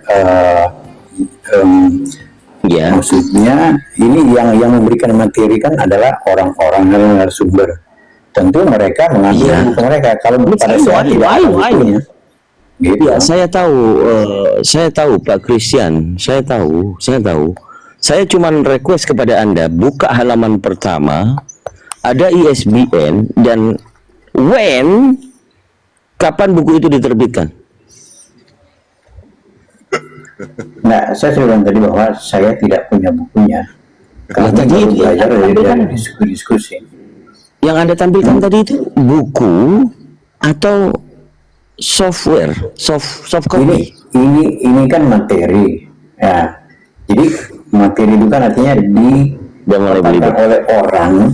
Ya. maksudnya ini yang memberikan materi kan adalah orang-orang yang narasumber. Tentu mereka mengambil Iya. buku mereka. Kalau pada saat tidak ada bukunya, gitu. Ya, saya tahu Pak Christian, saya tahu. Saya cuman request kepada Anda, buka halaman pertama, ada ISBN dan kapan buku itu diterbitkan? Nah, saya sudah bilang tadi bahwa saya tidak punya bukunya. Kami tadi baru itu belajar yang dari tampilkan. diskusi. Yang Anda tampilkan tadi itu buku atau software, soft copy? Ini kan materi. Ya. Jadi materi itu kan artinya Udah mulai belibet. oleh orang,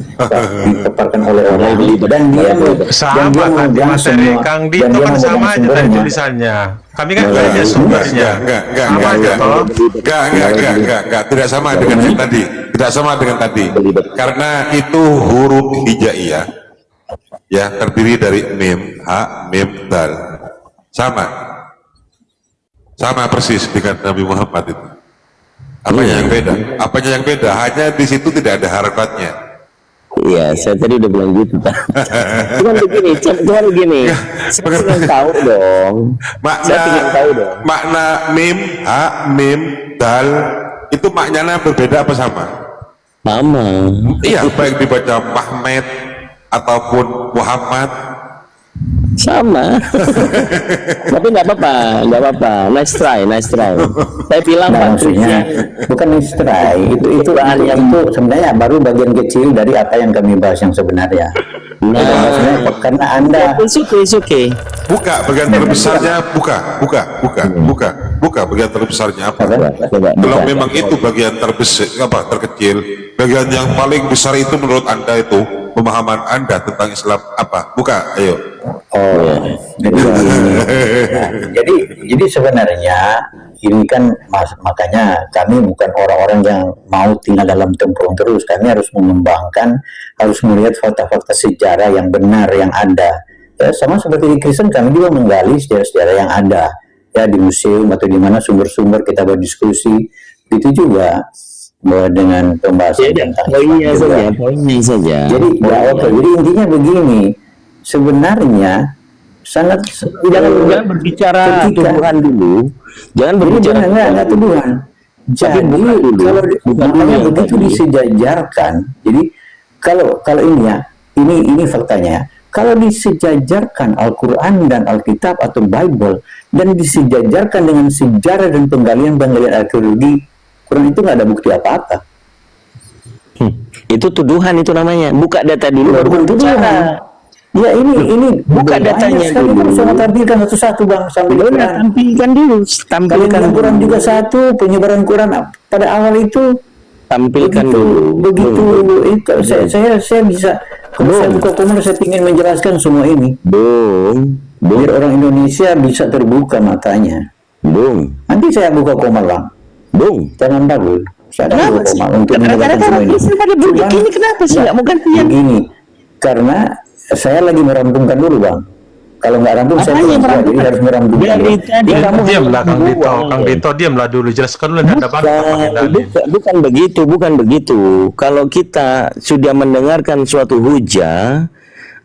diteparkan oleh orang, dan dia Sama tadi materi Kang Dito kan sama aja tadi tulisannya. Kami kan belajar sumbernya. Enggak, tidak sama dengan yang tadi. Tidak sama dengan tadi. Karena itu huruf hijaiyah. Ya, terdiri dari mim, ha, mim, dal. Sama persis dengan Nabi Muhammad itu. Apanya yang beda? Apanya yang beda? Hanya di situ tidak ada harokatnya. Iya, saya tadi udah bilang gitu, Pak. Cuman begini. Saya ingin tahu dong. Makna mim, ha, mim, dal itu maknanya berbeda apa sama? Sama. Iya, baik dibaca Mahmed ataupun Muhammad. Sama. Tapi nggak apa-apa. Nice try. Saya bilang Pak maksudnya Christian, bukan try, itu sebenarnya baru bagian kecil dari apa yang kami bahas yang sebenarnya. Maksudnya karena Anda it's okay. Buka bagian terbesarnya, buka bagian terbesarnya apa? Kalau memang itu bagian terbesar terkecil, bagian yang paling besar itu menurut Anda itu pemahaman Anda tentang Islam apa? Buka, ayo. Jadi sebenarnya ini kan makanya kami bukan orang-orang yang mau tinggal dalam tempurung terus. Kami harus mengembangkan, harus melihat fakta-fakta sejarah yang benar yang ada. Ya, sama seperti di Kristen, kami juga menggali sejarah-sejarah yang ada ya di museum atau di mana sumber-sumber kita berdiskusi. Itu juga dengan pembahasan tentang poinnya saja. Jadi jadi intinya begini, sebenarnya sangat Jangan berbicara tuduhan dulu. Jangan berbicara enggak tuduhan. Jadi kalau makanya begitu disejajarkan. Jadi kalau ini ya, ini faktanya. Kalau disejajarkan Al-Quran dan Alkitab atau Bible dan disejajarkan dengan sejarah dan penggalian arkeologi, Quran itu nggak ada bukti apa-apa. Itu tuduhan itu namanya. Buka data dulu baru berbicara. Ya ini buka datanya dulu. Kan bisa tampilkan satu-satu Bang sampai tampilkan dulu. Tampilkan Quran juga satu, penyebaran Quran pada awal itu tampilkan dulu. Begitu itu saya bisa kalau saya buka komentar saya ingin menjelaskan semua ini. Biar orang Indonesia bisa terbuka matanya. Nanti saya buka komentar Bang. Jangan ragu. Saya ada Kenapa 2 sih? koma untuk menjelaskan Rata-rata semua orang ini. Kristen pada begitu Cuman, ini kenapa sih nggak mau gantian? begini, karena saya lagi merampungkan dulu bang. Kalau nggak rampung saya Apanya kurang kuat, jadi merampungkan? harus merampungkan. Dari tadi kamu Diamlah Kang Dito, buang. Kang Dito diamlah dulu, jelaskan dulu Anda bantah pakai Bukan, dalil. bukan begitu, bukan begitu. Kalau kita sudah mendengarkan suatu hujah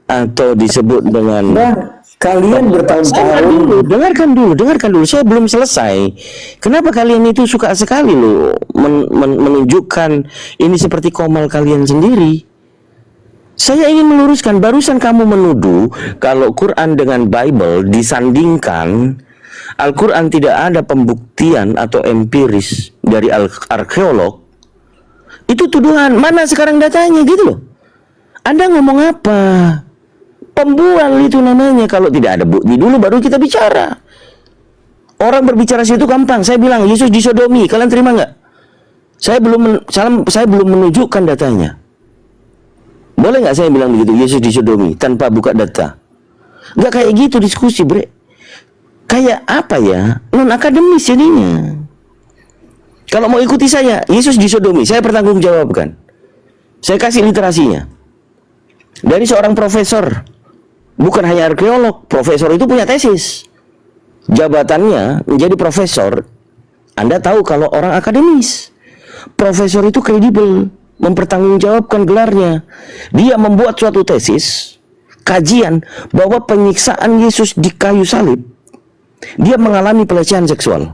atau disebut dengan Bang, kalian bertahun-tahun dengarkan dulu. Saya belum selesai. Kenapa kalian itu suka sekali loh menunjukkan ini seperti komal kalian sendiri? Saya ingin meluruskan, barusan kamu menuduh kalau Quran dengan Bible disandingkan, Al-Quran tidak ada pembuktian atau empiris dari arkeolog. Itu tuduhan, mana sekarang datanya gitu loh. Anda ngomong apa? Pembual itu namanya, kalau tidak ada bukti dulu baru kita bicara. Orang berbicara situ gampang, saya bilang Yesus disodomi, kalian terima nggak? Saya belum menunjukkan datanya. Boleh nggak saya bilang begitu, Yesus disodomi tanpa buka data? Nggak kayak gitu diskusi, bre. Kayak apa ya, non akademis jadinya. Kalau mau ikuti saya, Yesus disodomi, saya pertanggungjawabkan. Saya kasih literasinya. Dari seorang profesor, bukan hanya arkeolog, profesor itu punya tesis. Jabatannya menjadi profesor. Anda tahu kalau orang akademis, profesor itu kredibel, mempertanggungjawabkan gelarnya. Dia membuat suatu tesis, kajian bahwa penyiksaan Yesus di kayu salib, dia mengalami pelecehan seksual,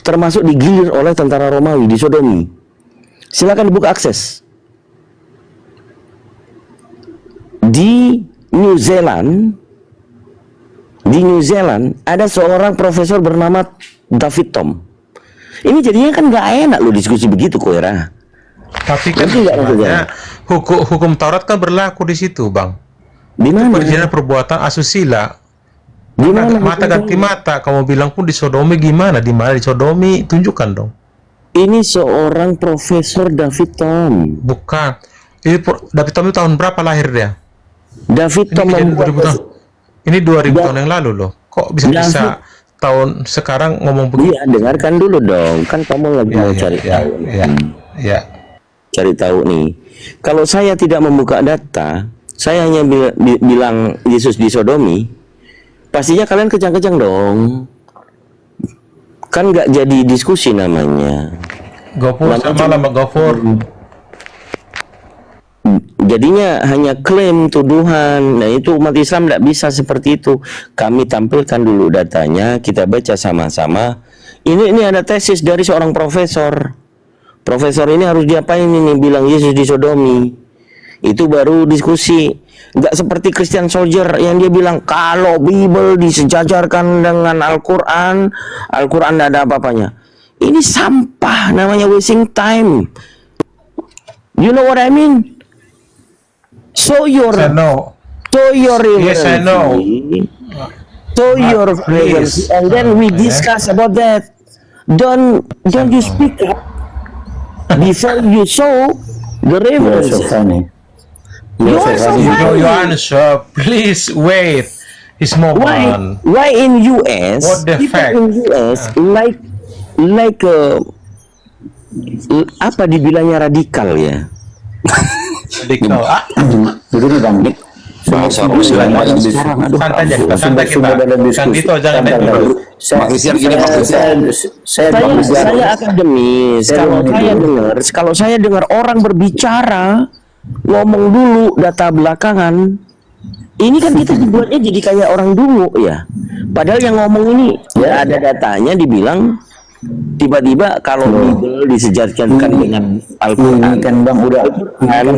termasuk digilir oleh tentara Romawi, disodomi. Silakan dibuka akses. Di New Zealand ada seorang profesor bernama David Tom. Ini jadinya kan nggak enak lo diskusi begitu, Koera. Tapi kan Ngerti nggak maksudnya? hukum Taurat kan berlaku di situ, Bang. Di mana? Perjalanan perbuatan asusila. Di mana? Mata ganti mata. Kamu bilang pun disodomi gimana? Di mana disodomi? Tunjukkan dong. Ini seorang Profesor David Tom. Bukan. David Tom itu tahun berapa lahir dia? David Tom Ini 2000 tahun. Ini 2000 tahun yang lalu loh. Kok bisa tahun sekarang ngomong begitu? Iya, dengarkan dulu dong. Kan kamu lagi mau cari tahu. Ya. Cari tahu nih. Kalau saya tidak membuka data, saya hanya bilang Yesus disodomi, pastinya kalian kejang-kejang dong. Kan nggak jadi diskusi namanya. Gopur sama Gopur. Jadinya hanya klaim tuduhan. Nah itu umat Islam tidak bisa seperti itu. Kami tampilkan dulu datanya, kita baca sama-sama. Ini ada tesis dari seorang profesor. Profesor ini harus diapain ini? Bilang Yesus disodomi. Itu baru diskusi. Nggak seperti Christian Soldier yang dia bilang kalau Bible disejajarkan dengan Al-Quran, Al-Quran tidak ada apa-apanya. Ini sampah, namanya wasting time. You know what I mean? Show your Yes, I know. Show your reverence, and then we discuss about that. Don't you speak up before you show the reverence. You are so funny. Your answer, please wait. It's more fun. Why in US? What the people fact? in US like apa dibilangnya radikal ya? Radikal. Begini bang, Bahasa Rusia banyak sekarang. Aduh, Santai aja kita, santai kita. sumber dalam Kan diskusi. Dito jangan naik dulu. Saya akademis. Kalau saya dengar orang berbicara, ngomong dulu data belakangan, ini kan kita dibuatnya jadi kayak orang dulu ya. Padahal yang ngomong ini ya ada datanya, dibilang tiba-tiba kalau Bible disejajarkan dengan Al-Quran. Ini kan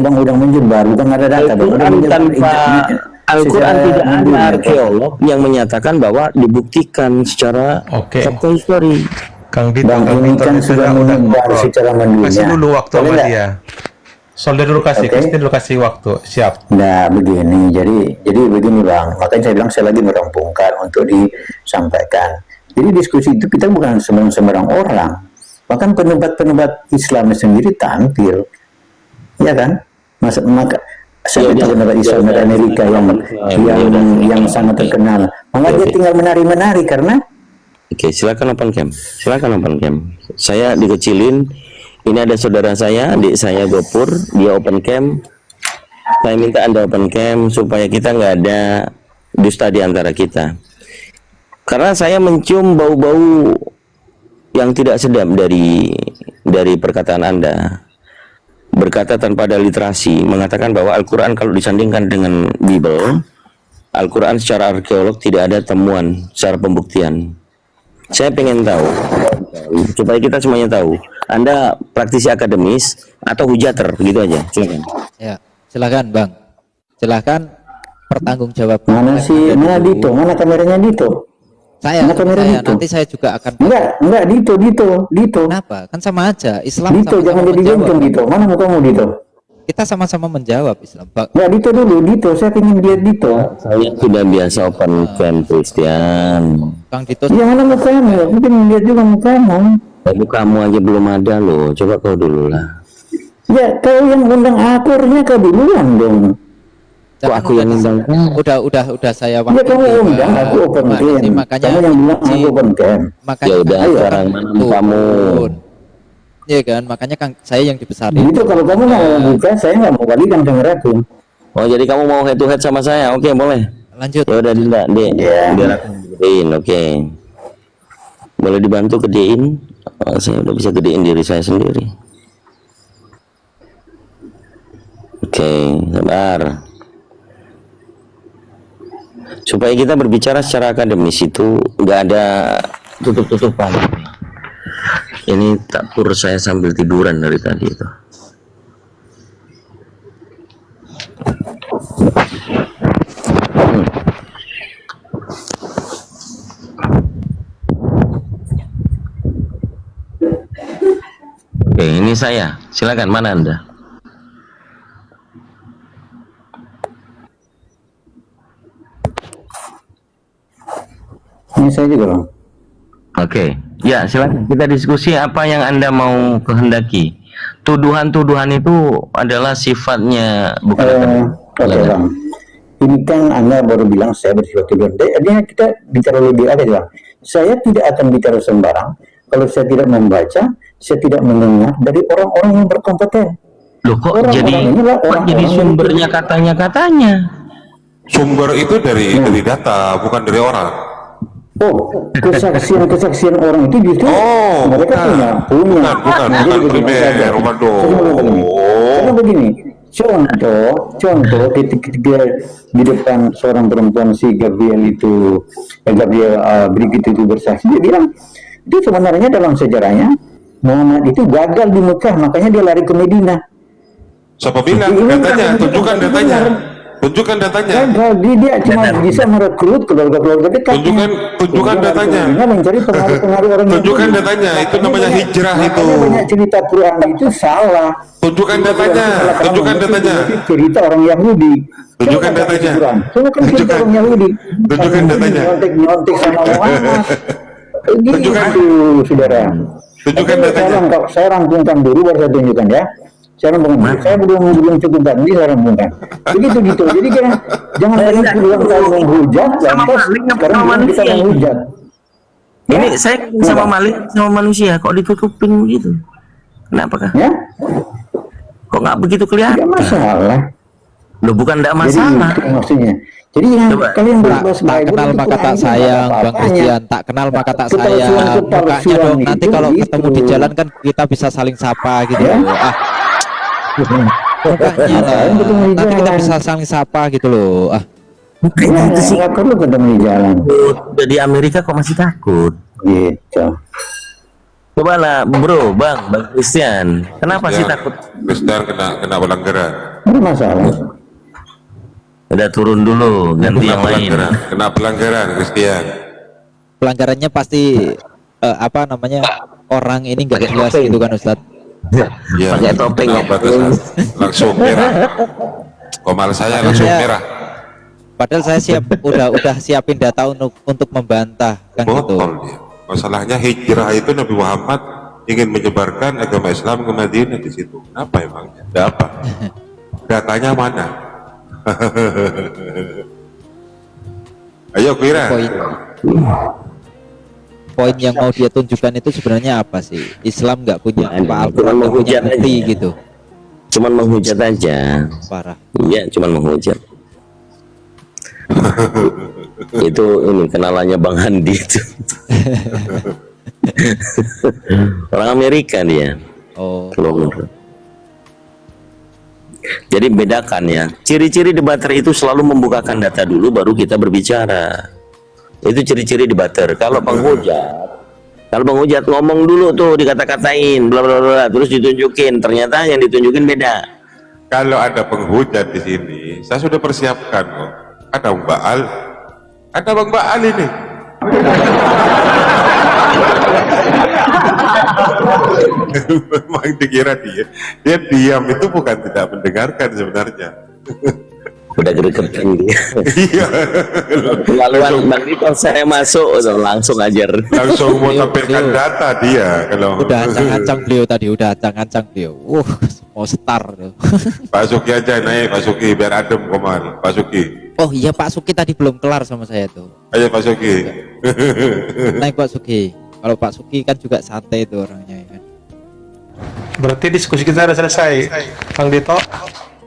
bang udah menyebar, bukan ada data. Al-Quran tanpa Al-Quran tidak ada arkeolog yang menyatakan bahwa dibuktikan secara fakta histori. Kang Dito, Bang, ini kan sudah menyebar secara mendunia. Kasih dulu waktu sama dia. Solder dulu kasih, Kristen dulu kasih waktu. Siap. Nah begini, jadi begini bang, makanya saya bilang saya lagi merampungkan untuk disampaikan. Jadi diskusi itu kita bukan sembarang orang, bahkan penebat Islam sendiri tampil, ya kan? Maka saya penebat Islam dari Amerika yang sangat terkenal, maka dia tinggal menari karena. Oke, silakan open cam. Saya dikecilin. Ini ada saudara saya, adik saya Gopur, dia open cam. Saya minta Anda open cam supaya kita nggak ada dusta di antara kita. Karena saya mencium bau-bau yang tidak sedap dari perkataan Anda. Berkata tanpa ada literasi, mengatakan bahwa Al-Quran kalau disandingkan dengan Bible, Al-Quran secara arkeolog tidak ada temuan secara pembuktian. Saya pengen tahu, supaya kita semuanya tahu, Anda praktisi akademis atau hujater, gitu aja. Silakan. Ya, silakan Bang. Silakan pertanggungjawab. Mana sih, mana Dito, mana kameranya Dito? Mana kamera Dito? Nanti saya juga akan. Enggak Dito. Kenapa? Kan sama aja. Islam Dito, sama-sama jangan jadi menjawab. ganteng Dito. Mana mukamu Dito? Kita sama-sama menjawab Islam. Enggak, Dito dulu, Dito. Saya ingin lihat Dito. Saya sudah biasa open cam, Christian. Bang Dito. Ya mana mukamu? Aku ingin lihat juga mukamu. Tapi kamu aja belum ada loh. Coba kau dulu lah. Ya, kau yang undang aku, harusnya kau duluan dong. Kok aku yang undang? Udah saya Ya kamu undang, aku open cam. Makanya Kamu yang bilang aku open cam. makanya Ya udah, Kang sekarang Sultan mana turun. kamu? Iya kan, makanya Kang saya yang dibesarin. Itu kalau kamu nggak mau buka, saya nggak mau balikan kameraku. Oh, jadi kamu mau head to head sama saya? Oke, boleh. Lanjut. Ya udah, Dinda, biar aku gedein. Oke. Boleh dibantu gedein? Oh, saya udah bisa gedein diri saya sendiri. Oke, sabar. Supaya kita berbicara secara akademis itu nggak ada tutup-tutupan. Ini tak pur saya sambil tiduran dari tadi itu. Oke, ini saya. Silakan, mana Anda? Ini saya juga bang. Oke, ya silakan kita diskusi apa yang Anda mau kehendaki. Tuduhan-tuduhan itu adalah sifatnya bukan. Oke bang. Ini kan Anda baru bilang saya bersifat tuduhan. Artinya kita bicara lebih ada bang. Saya tidak akan bicara sembarang kalau saya tidak membaca, saya tidak mendengar dari orang-orang yang berkompeten. Loh kok jadi sumbernya katanya. Sumber itu dari data, bukan dari orang. Oh, kesaksian orang itu justru mereka punya. Bukan primer, waduh. Karena begini, contoh ketika di depan seorang perempuan si Gabriel Brigit itu bersaksi, dia bilang itu sebenarnya dalam sejarahnya Muhammad itu gagal di Mekah, makanya dia lari ke Medina. Siapa bilang? Datanya, tunjukkan datanya. Tunjukkan datanya. Gagal, dia cuma bisa merekrut keluarga-keluarga dekat. Tunjukkan datanya. Mencari pengaruh-pengaruh orang. Tunjukkan datanya. Itu namanya hijrah itu. Banyak cerita Quran itu salah. Tunjukkan datanya. Tunjukkan datanya. Cerita orang Yahudi. Tunjukkan datanya. Tunjukkan cerita orang Yahudi. Tunjukkan datanya. Nyontek sama Muhammad. Tunjukkan. Saudara. Tunjukkan datanya. Saya rampungkan dulu baru saya tunjukkan ya. Saya belum cukup tadi, saya rampungkan. Begitu gitu. Jadi jangan banyak bilang kalau menghujat, lantas sekarang kita menghujat. Ini saya sama Malik sama manusia kok ditutupin gitu. Kenapa kah? Ya? Kok nggak begitu kelihatan? Tidak masalah. Loh, bukan tidak masalah. Jadi, maksudnya. Jadi kalian tak kenal maka tak sayang, Bang Christian. Tak kenal maka tak sayang. Mukanya dong. Nanti kalau ketemu di jalan kan kita bisa saling sapa gitu. Mukanya lah. Nanti kita bisa saling sapa gitu loh. Bukan gitu sih. Nggak perlu ketemu di jalan. Udah di Amerika kok masih takut? Gitu. Coba lah, bro, bang Christian. Kenapa sih takut? Christian kena pelanggaran. Ada masalah. Udah turun dulu, ganti yang lain. Kena pelanggaran, Christian. Pelanggarannya pasti apa namanya, orang ini nggak jelas gitu kan Ustadz. Ya, pakai topeng ya. Langsung merah. Komal saya langsung merah. Padahal saya udah siapin data untuk membantah kan gitu. Botol dia. Masalahnya hijrah itu Nabi Muhammad ingin menyebarkan agama Islam ke Madinah di situ. Apa emangnya? Ada apa? Datanya mana? Ayo Kira. poin yang mau dia tunjukkan itu sebenarnya apa sih? Islam nggak punya Nggak ada. apa, Cuman Al-Quran nggak punya menghujat bukti aja. gitu. Cuman menghujat aja. Parah. Iya, cuman menghujat. Itu ini kenalannya Bang Handi itu. Orang Amerika dia. Oh, Kalau jadi bedakan ya. Ciri-ciri debater itu selalu membukakan data dulu baru kita berbicara. Itu ciri-ciri debater. Kalau penghujat ngomong dulu tuh dikata-katain bla bla bla terus ditunjukin, ternyata yang ditunjukin beda. Kalau ada penghujat di sini, saya sudah persiapkan kok. Ada Mbak Al, ada Bang Baal ini. Memang dikira dia diam itu bukan tidak mendengarkan sebenarnya. Udah gregetan dia. Iya. Lalu Bang Dito saya masuk langsung ajar. Langsung mau tampilkan data dia kalau udah ancang-ancang beliau tadi, udah ancang-ancang beliau. Mau start tuh. Pak Suki aja naik, Pak Suki biar adem Komar. Pak Suki. Oh iya, Pak Suki tadi belum kelar sama saya tuh. Ayo Pak Suki. Naik Pak Suki. Kalau Pak Suki kan juga santai itu orangnya ya kan. Berarti diskusi kita sudah selesai, Kang Dito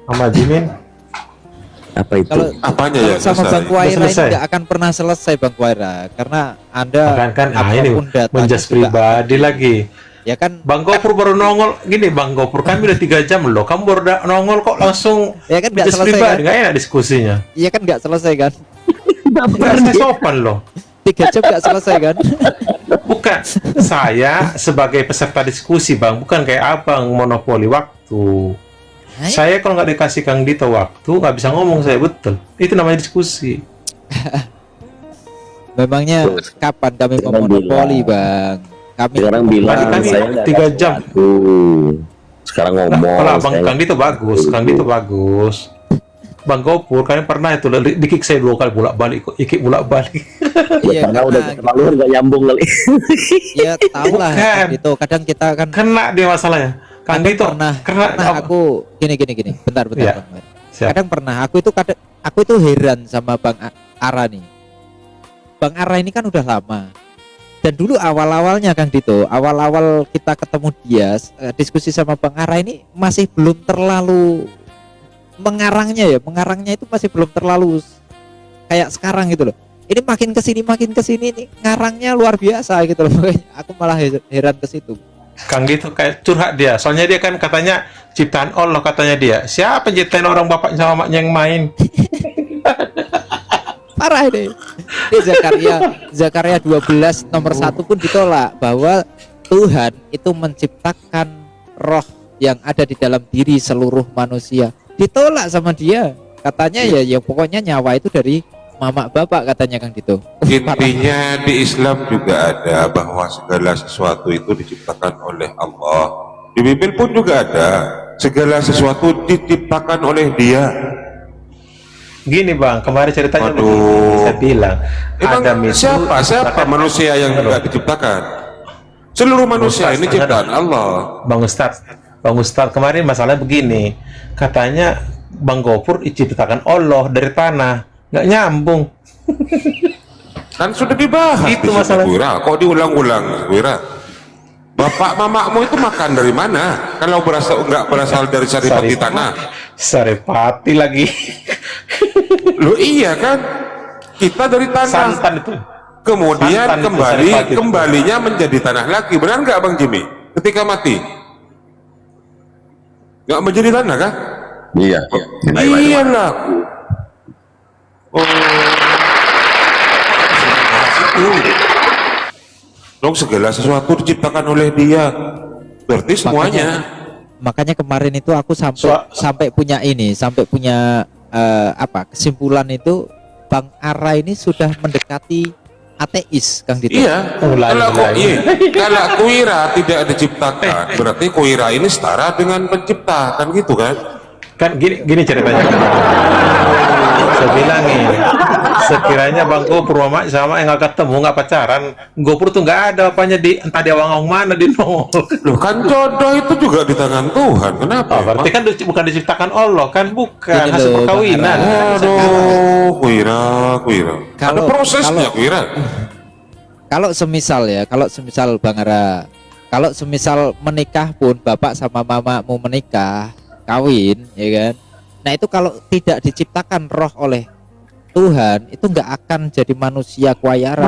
sama Jimin. Apa itu? Kalau Apanya ya sama selesai? Bang Kuaira ini Selesai. nggak akan pernah selesai Bang Kuaira, karena Anda Kan ini apapun datanya menjas juga- pribadi lagi. Ya kan, Bang Gopur baru nongol gini, Bang Gopur kami udah 3 jam loh, kamu baru nongol kok langsung ya kan nggak menjas selesai pribadi, kan? nggak enak diskusinya. Iya kan nggak selesai kan? Saya sopan loh. 3 jam nggak selesai kan? Bukan, saya sebagai peserta diskusi Bang, bukan kayak abang monopoli waktu. Saya kalau nggak dikasih Kang Dito waktu, nggak bisa ngomong saya, betul. Itu namanya diskusi. Memangnya kapan kami memonopoli Bang? Kami Sekarang bilang Tadi kan saya nggak 3 ada jam. waktu. Sekarang Nah, ngomong. kalau abang saya Kang Dito bagus, Kang Dito bagus. Bang Gopur, kalian pernah itu di-kick saya 2 kali bolak-balik, ikik bolak-balik. Ya, karena udah karena terlalu nggak nyambung kali. ya tahu lah Bukan. gitu. Kadang kita kan Kena dia masalahnya. Kang kadang Dito pernah aku gini. Bentar Iya. Bang. Siap. Kadang pernah aku itu heran sama Bang Ara nih. Bang Ara ini kan udah lama. Dan dulu awal-awalnya Kang Dito, awal-awal kita ketemu dia, diskusi sama Bang Ara ini masih belum terlalu mengarangnya itu masih belum terlalu kayak sekarang gitu loh. Ini makin kesini nih ngarangnya luar biasa gitu loh. Makanya aku malah heran ke situ. Kang Dito kayak curhat dia. Soalnya dia kan katanya ciptaan Allah, katanya dia. Siapa yang ciptain orang bapaknya sama maknya yang main? Parah ini. Ini Zakaria 12 nomor 1 pun ditolak bahwa Tuhan itu menciptakan roh yang ada di dalam diri seluruh manusia. Ditolak sama dia. Katanya ya pokoknya nyawa itu dari mama bapak katanya Kang Dito. Intinya di Islam juga ada bahwa segala sesuatu itu diciptakan oleh Allah. Di Bible pun juga ada segala sesuatu diciptakan oleh Dia. Gini Bang, kemarin ceritanya Waduh. begini, saya bilang Emang Adam itu siapa diciptakan- manusia yang tidak diciptakan? Seluruh manusia ini Ustaz, ciptaan Allah. Bang Ustadz kemarin masalahnya begini, katanya Bang Gopur diciptakan Allah dari tanah, nggak nyambung. Kan sudah dibahas. Itu di situ, masalah. Wira. Kok diulang-ulang, Wira? Bapak mamamu itu makan dari mana? Kalau nggak berasal dari saripati tanah. Saripati lagi. Loh iya kan? Kita dari tanah. Santan itu. Kemudian Santan itu saripati itu. kembalinya menjadi tanah lagi. Benar nggak Bang Jimmy? Ketika mati, nggak menjadi tanah kan? Iya. Iyalah. Oh. Itu. Dong segala sesuatu diciptakan oleh Dia. Berarti semuanya. Makanya kemarin itu aku sampai punya kesimpulan itu Bang Ara ini sudah mendekati ateis Kang Dito. Iya. Mulai. Kalau Kuira tidak diciptakan, berarti Kuira ini setara dengan pencipta, kan gitu kan? Kan gini ceritanya. Saya bilang nih, sekiranya Bang Gopur sama yang nggak ketemu, nggak pacaran, Gopur tuh nggak ada apanya entah dia wangong mana di nol. Loh kan jodoh itu juga di tangan Tuhan. Kenapa? Oh, berarti kan bukan diciptakan Allah, kan bukan Gini hasil loh, perkawinan. Bang Ara. Aduh, Kuira. Ada Kalau- prosesnya, kalau- Kuira. kalau semisal ya, kalau semisal Bang Ara, kalau semisal menikah pun bapak sama mamamu menikah, kawin, ya kan? Nah itu kalau tidak diciptakan roh oleh Tuhan, itu nggak akan jadi manusia kuayaran.